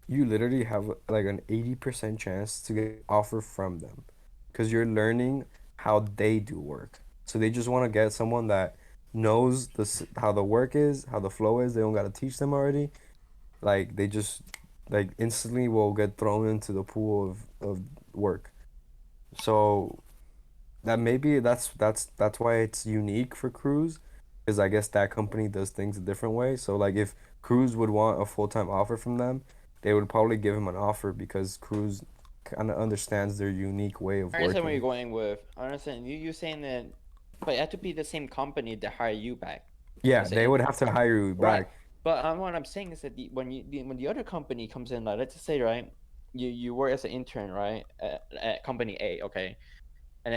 you literally have like an 80% chance to get an offer from them because you're learning how they do work. So they just want to get someone that knows how the work is, how the flow is. They don't got to teach them already. Like they just like instantly will get thrown into the pool of work. So that maybe that's why it's unique for Cruise, is I guess that company does things a different way. So like if Cruise would want a full-time offer from them, they would probably give him an offer because Cruise kind of understands their unique way of I understand where you're working. going with. I understand you saying that, but it had to be the same company that hire you back Yeah, as an they would intern. have to hire you Right. back. But what I'm saying is that when the other company comes in, like let's just say, right, you work as an intern, right, at company A, okay, and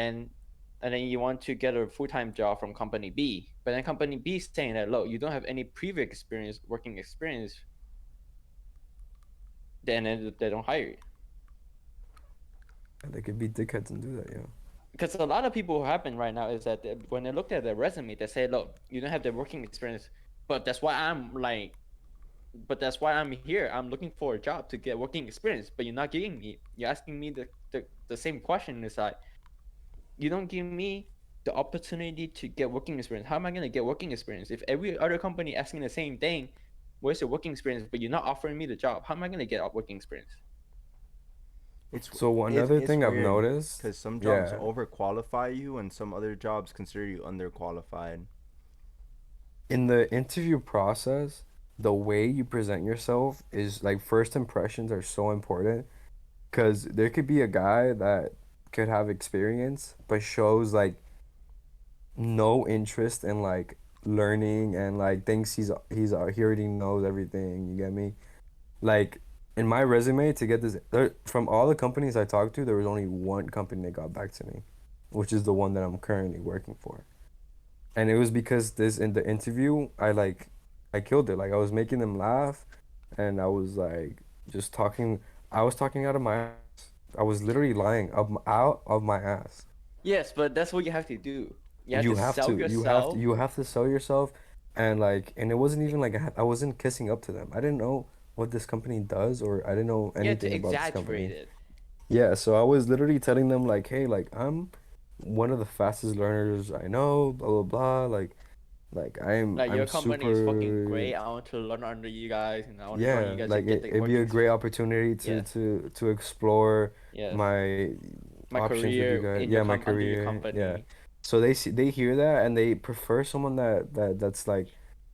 then you want to get a full-time job from company B, but then company B is saying that, look, you don't have any previous experience, working experience, then they don't hire you. They could be dickheads and do that, yeah. Because a lot of people who happen right now is that when they look at their resume, they say, look, you don't have the working experience, but that's why I'm here. I'm looking for a job to get working experience, but you're not giving me. You're asking me the same question. It's like you don't give me the opportunity to get working experience. How am I gonna get working experience if every other company asking the same thing? Where's your working experience? But you're not offering me the job. How am I gonna get working experience? it's So it's another it's thing I've weird. noticed, Cause some jobs yeah, overqualify you and some other jobs consider you underqualified. in the interview process, the way you present yourself is like first impressions are so important. Because there could be a guy that could have experience, but shows like no interest in like learning and like thinks he already knows everything. You get me? Like in my resume to get this from all the companies I talked to, there was only one company that got back to me, which is the one that I'm currently working for. And it was because this in the interview, I killed it. Like I was making them laugh, and I was like just talking. I was talking out of my ass. I was literally lying out of my ass. Yes, but that's what you have to do. You have to You have sell to, you have to, yourself. you have to sell yourself, and it wasn't even like I wasn't kissing up to them. I didn't know what this company does, or I didn't know You have anything to about this exaggerate company. it. Yeah, so I was literally telling them like, hey, like I'm one of the fastest learners I know, blah blah blah. Like Like I'm your company is fucking super great. I want to learn under you guys, and I want to join you yeah, guys to like get the it'd be working a great experience. opportunity to Yes, to explore yes. my My options with you career guys. in Yeah, my under your career. Yeah. company. So they hear that and they prefer someone that's like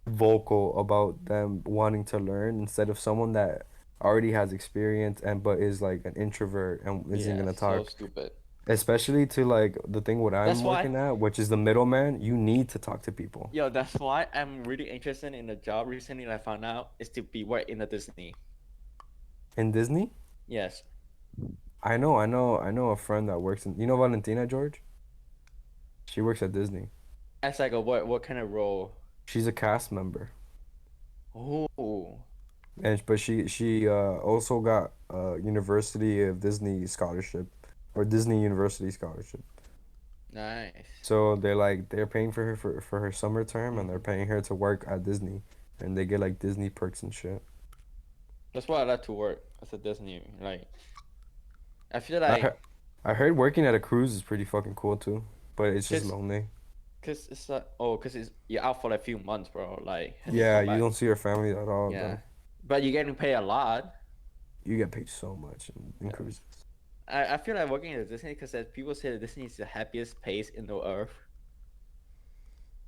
vocal about them wanting to learn instead of someone that already has experience and but is like an introvert and isn't Yeah, gonna so talk. stupid. Especially to like the thing what I'm That's why, working at, which is the middleman, you need to talk to people. yo, that's why I'm really interested in the job recently that I found out is to be work in the Disney. In Disney, Yes. I know a friend that works in, you know Valentina, George? She works at Disney. As like a what kind of role? She's a cast member, Oh, but she also got University of Disney scholarship, or Disney University scholarship. nice. So they're paying for her for her summer term, and they're paying her to work at Disney, and they get like Disney perks and shit. That's why I like to work as a Disney. Like, I feel I like, heard, I heard working at a cruise is pretty fucking cool too, but it's just cause, lonely. cause it's like, cause it's you're out for like a few months, bro. Like, and you Yeah, come you back. don't see your family at all. Yeah, Then but you're getting paid a lot. you get paid so much in Yeah. cruises. I feel like working at Disney because people say that Disney is the happiest place in the earth.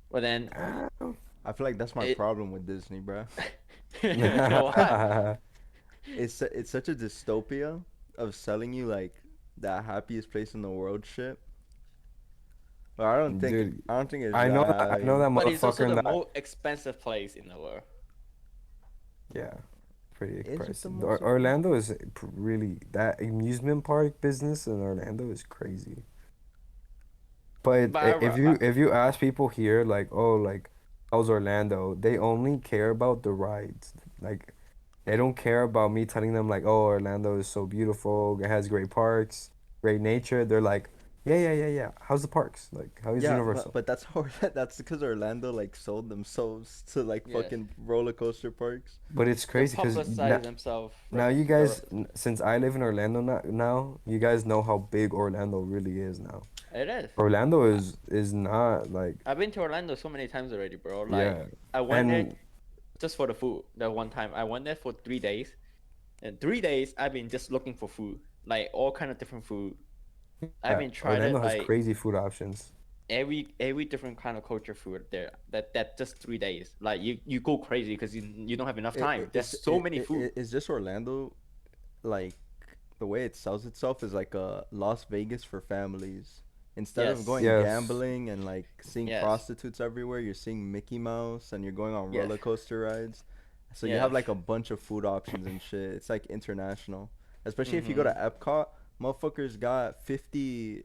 But then, I feel like that's my It- problem with Disney, bro. what? It's such a dystopia of selling you like the happiest place in the world shit. But Dude, I don't think it's I know that that I high. know that But it's also motherfucker in the that. most expensive place in the world. Yeah, pretty Is it the pricey. most Orlando is really that amusement park business in Orlando is crazy. But But if you ask people here like, oh, like how's Orlando, they only care about the rides. Like they don't care about me telling them like, oh, Orlando is so beautiful, it has great parks, great nature. They're like, yeah. How's the parks? Like how is Yeah, Universal? but that's how that's because Orlando like sold themselves to like Yeah. fucking roller coaster parks. But it's they crazy because publicize themselves. now you guys, since I live in Orlando now, you guys know how big Orlando really is now. It is. Orlando is not like, I've been to Orlando so many times already, bro. Like, yeah. I went there And just for the food. That one time, I went there for 3 days. And 3 days, I've been just looking for food, like all kind of different food. I've been trying Orlando it has like crazy food options. every different kind of culture food there. That just 3 days. Like you go crazy because you don't have enough time. There's so many food. Is this Orlando like the way it sells itself is like a Las Vegas for families? Instead of Yes. going Yes. gambling and like seeing Yes. prostitutes everywhere, you're seeing Mickey Mouse and you're going on Yes. roller coaster rides. So you Yeah. have like a bunch of food options and shit. It's like international. Especially if you go to Epcot, motherfuckers got 50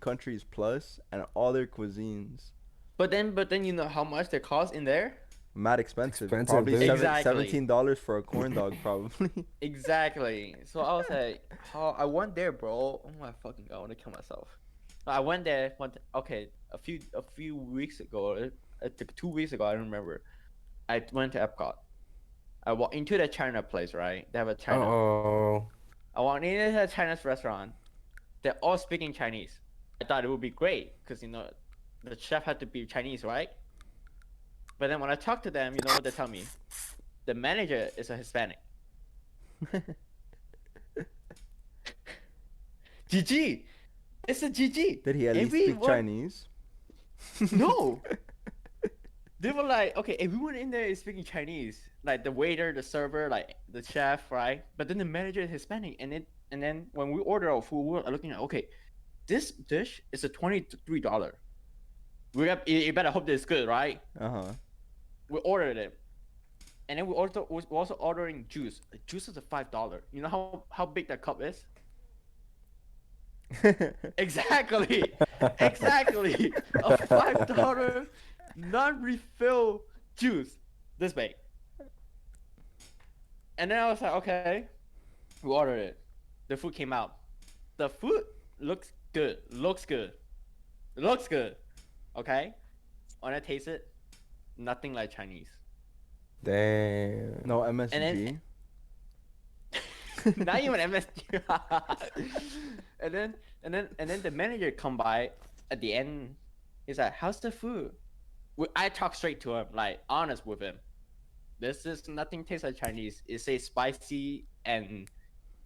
countries plus and all their cuisines. But then you know how much they cost in there? Mad expensive. Expensive, Probably dude. Exactly. $17 for a corn dog probably. Exactly. So I was like, oh, I went there, bro. Oh my fucking god, I want to kill myself. I went there. Okay, a few weeks ago, 2 weeks ago, I don't remember. I went to Epcot. I walked into the China place, right? They have a China. Oh, I walked into a Chinese restaurant. They're all speaking Chinese. I thought it would be great because the chef had to be Chinese, right? But then when I talked to them, you know what they tell me? The manager is a Hispanic. GG. It's a GG. Did he at least speak Everyone- Chinese? No. They were like, okay, everyone in there is speaking Chinese. Like the waiter, the server, like the chef, right? But then the manager is Hispanic, and then when we order our food, we're looking at, okay, this dish is a $23. You better hope this is good, right? Uh-huh. We ordered it, and then we're also ordering juice. Juice is a $5. You know how big that cup is? Exactly. Exactly. A $5 non-refill juice this big. And then I was like, okay, we ordered it. The food came out. The food looks good. Looks good. Okay? When I taste it, nothing like Chinese. damn. No MSG. And Not even MSG. and then the manager come by at the end. He's like, "How's the food?" I talk straight to him, like honest with him. This is nothing tastes like Chinese. It says spicy and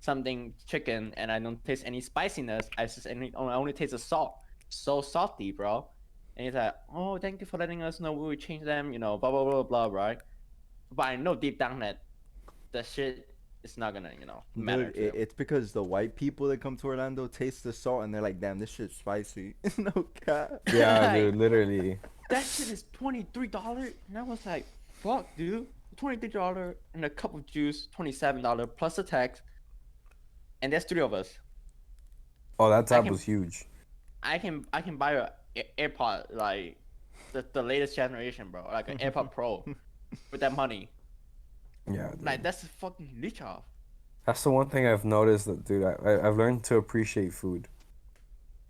something chicken, and I don't taste any spiciness. I only taste the salt. So salty, bro. And he's like, "Oh, thank you for letting us know. We will change them. You know, blah blah blah blah, right?" But I know deep down that shit is not gonna, matter. Dude, to them. it's because the white people that come to Orlando taste the salt and they're like, damn, this shit's spicy. No cap. Yeah, dude, literally. That shit is $23, and I was like, "Fuck, dude, $23 and a cup of juice, $27 plus the tax." And there's three of us. Oh, that tab can- was huge. I can buy AirPod, like the latest generation, bro. Like an AirPod Pro with that money. Yeah, Like dude. that's fucking rich off. That's the one thing I've noticed that, dude. I've learned to appreciate food.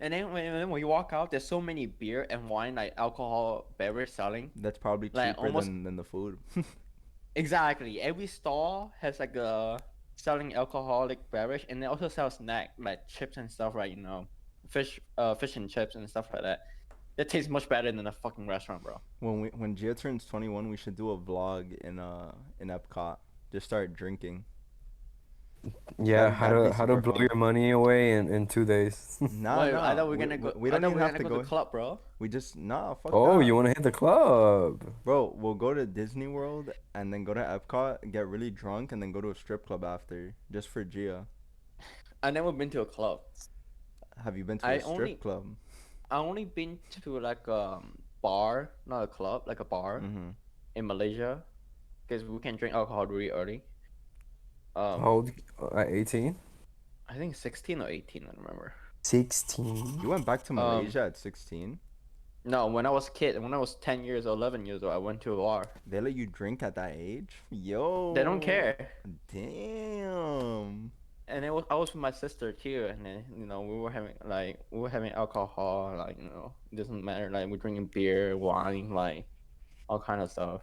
And then when you walk out, there's so many beer and wine, like alcohol beverage selling. That's probably Like cheaper almost than the food. exactly. Every stall has like a selling alcoholic beverage, and they also sell snack like chips and stuff, right? Fish and chips and stuff like that. That tastes much better than a fucking restaurant, bro. When Gia turns 21, we should do a vlog in Epcot. Just start drinking. Yeah, That'd be how to super blow fun. your money away in 2 days. Nah, Wait, I nah. thought we are gonna go. We I don't thought even we are have gonna to go to go. the club, bro. We just fuck Oh, that. you want to hit the club? Bro, we'll go to Disney World and then go to Epcot, get really drunk, and then go to a strip club after, just for Gia. I never been to a club. Have you been to I a strip only club? I only been to like a bar, not a club, like a bar Mm-hmm. in Malaysia, because we can drink alcohol really early. How Um, old? At 18? I think 16 or 18, I don't remember. 16. You went back to Um, Malaysia at 16? No, when I was a kid, when I was 10 years or 11 years old, I went to a bar. They let you drink at that age? Yo. They don't care. Damn. And I was with my sister too, and then we were having alcohol, like it doesn't matter, like we're drinking beer, wine, like all kind of stuff.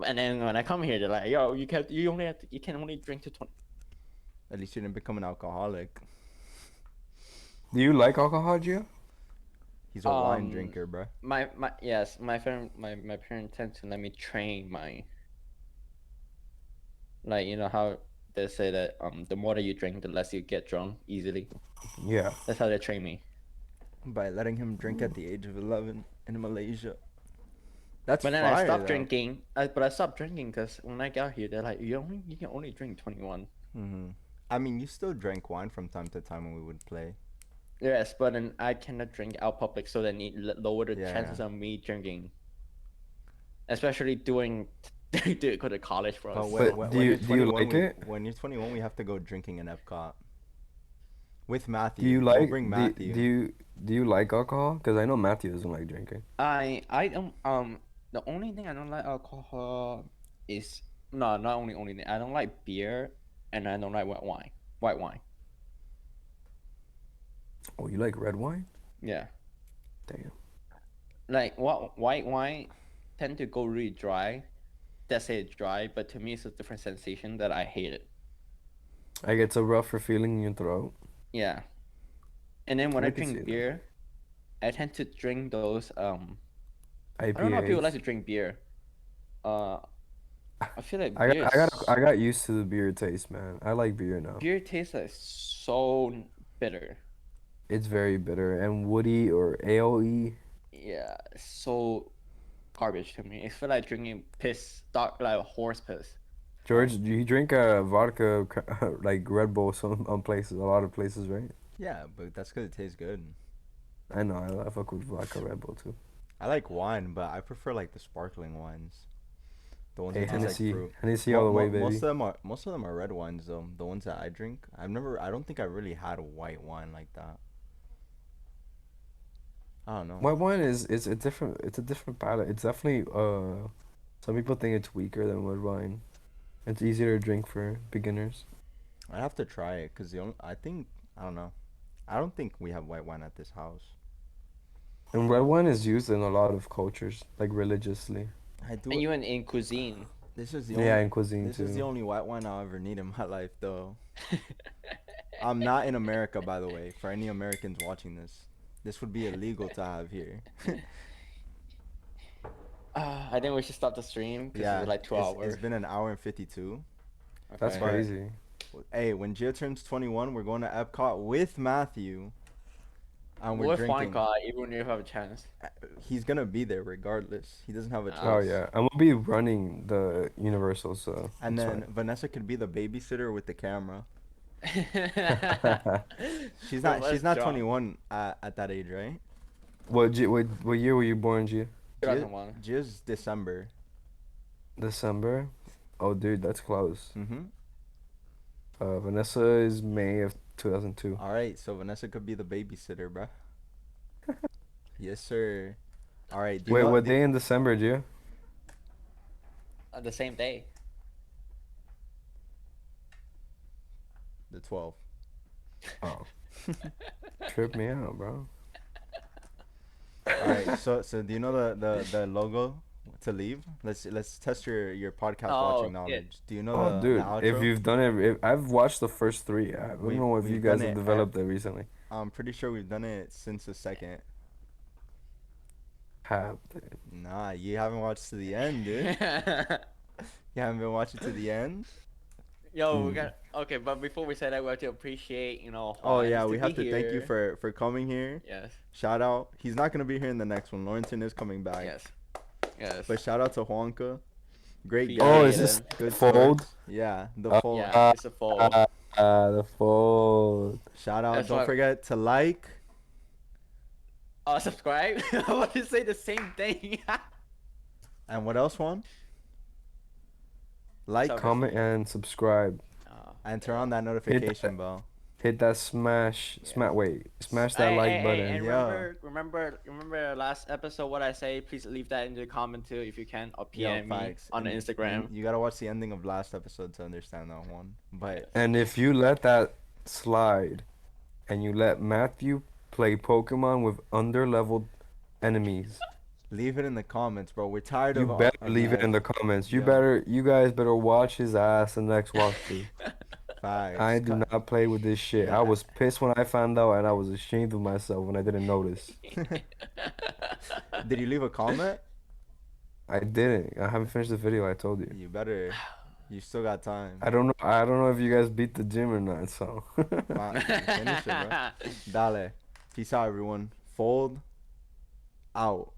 And then when I come here, they're like, "Yo, you can only drink to 20." At least you didn't become an alcoholic. Do you like alcohol, Gio? He's a wine drinker, bruh. My parents tend to let me train my, like how they say that the more that you drink, the less you get drunk easily. Yeah. That's how they train me. By letting him drink at the age of 11 in Malaysia. That's But then fire, I stopped though. drinking. I stopped drinking because when I got here, they're like, you can only drink 21. Mm-hmm. I mean, you still drank wine from time to time when we would play. Yes, but then I cannot drink out public, so then it lower the Yeah. chances of me drinking. Especially doing go to college, bro. But when do you you're do you 21, like it? when you're 21, we have to go drinking in Epcot. With Mathew. Do you We'll like bring do, Mathew. do you like alcohol? Because I know Matthew doesn't like drinking. I don't the only thing I don't like alcohol is no, not only thing I don't like beer and I don't like white wine. Oh, you like red wine? Yeah, Damn. like white wine tend to go really dry. They say it's dry, but to me it's a different sensation that I hate it. Like it's a rougher feeling in your throat. Yeah, and then when I I can see drink that. beer, I tend to drink those I don't know if people like to IPAs. drink beer. I feel like I beer got I got used to the beer taste, man. I like beer now. beer tastes like so bitter. It's very bitter and woody or AOE. Yeah, it's so garbage to me. It feel like drinking piss, dark like horse piss. George, do you drink vodka like Red Bull some places, a lot of places, right? Yeah, but that's because it tastes good. I know, I fuck with vodka Red Bull too. I like wine, but I prefer like the sparkling wines. The ones Hey, that taste like Hennessy, fruit. Hennessy all the way, baby. Most of them are red wines though. The ones that I drink, I don't think I really had white wine like that. I don't know. White wine is it's a different palate. It's definitely some people think it's weaker than red wine. It's easier to drink for beginners. I have to try it because I don't know. I don't think we have white wine at this house. And red wine is used in a lot of cultures, like religiously. I do. And even in cuisine. This is the Yeah, only. in cuisine This is the too. only white wine I'll ever need in my life, though. I'm not in America, by the way. For any Americans watching this would be illegal to have here. I think we should stop the stream because Yeah, it's like 2 it's hours. been an hour and 52. That's Okay. But- crazy. Hey, when Gia turns 21, we're going to Epcot with Mathew, and we're With drinking. Juanca, even if you have a chance. He's gonna be there regardless. He doesn't have a choice. Oh yeah, and we'll be running the Universal, so And it's then Vanessa could be the babysitter with the camera. fine. She's Bro, not. She's let's not jump. 21 at that age, right? What year were you born, Gia? 2001. Gia's December. December. Oh, dude, that's close. Mm-hmm. Vanessa is May of 2002. All right, so Vanessa could be the babysitter, bruh. Yes, sir. All right. Wait, what day in December, Gio? The same day. The 12th. Oh. Trip me out, bro. All right. So do you know the logo to leave? Let's test your podcast watching knowledge. Do you know Oh, the dude, outro? if you've done it, I've watched the first 3. I don't know if you we've guys done have it developed it recently. I'm pretty sure we've done it since the second. Have. Nah, you haven't watched to the end, dude. You haven't been watching to the end. Yo, we got okay, but before we say that, we have to appreciate, Oh yeah, Juan we have to be thank you here. for coming here. Yes. Shout out. He's not gonna be here in the next one. Lorentin is coming back. Yes. Yes. But shout out to Juanca. Great Oh, guy. Oh, is this Good fold? stories. Yeah, the fold. Yeah, it's a fold. The fold. Shout out. That's Don't why- forget to like. Subscribe. I want to say the same thing. And what else, Juan? Like, So- Comment and subscribe. and turn on that notification bell. Hit that smash that like button. And Yeah. remember last episode what I say? Please leave that in the comment too if you can, or Yo, PM me facts. on the And Instagram. You gotta watch the ending of last episode to understand that one. But And if you let that slide, and you let Mathew play Pokemon with under-leveled enemies, leave it in the comments, bro. We're tired you of. better of leave it that. in the comments. You Yeah. guys better watch his ass in the next walkthrough. Facts. I do not play with this shit. I was pissed when I found out, and I was ashamed of myself when I didn't notice. Did you leave a comment? I didn't. I haven't finished the video. I told you. You better. You still got time. I don't know. I don't know if you guys beat the gym or not. So. Finish it, bro. Dale. Peace out, everyone. Fold out.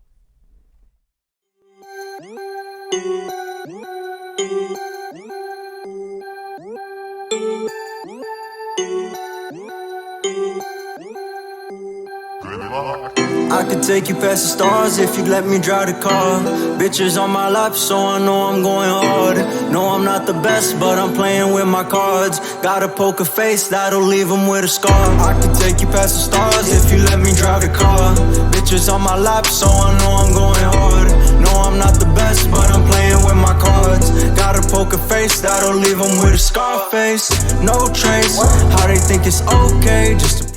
I could take you past the stars if you'd let me drive the car. Bitches on my lap, so I know I'm going hard. No, I'm not the best, but I'm playing with my cards. Got a poker face, that'll leave them with a scar. I could take you past the stars if you let me drive the car. Bitches on my lap, so I know I'm going hard. No, I'm not the best, but I'm playing with my cards. Got a poker face, that'll leave them with a scar face. No trace, how they think it's okay just to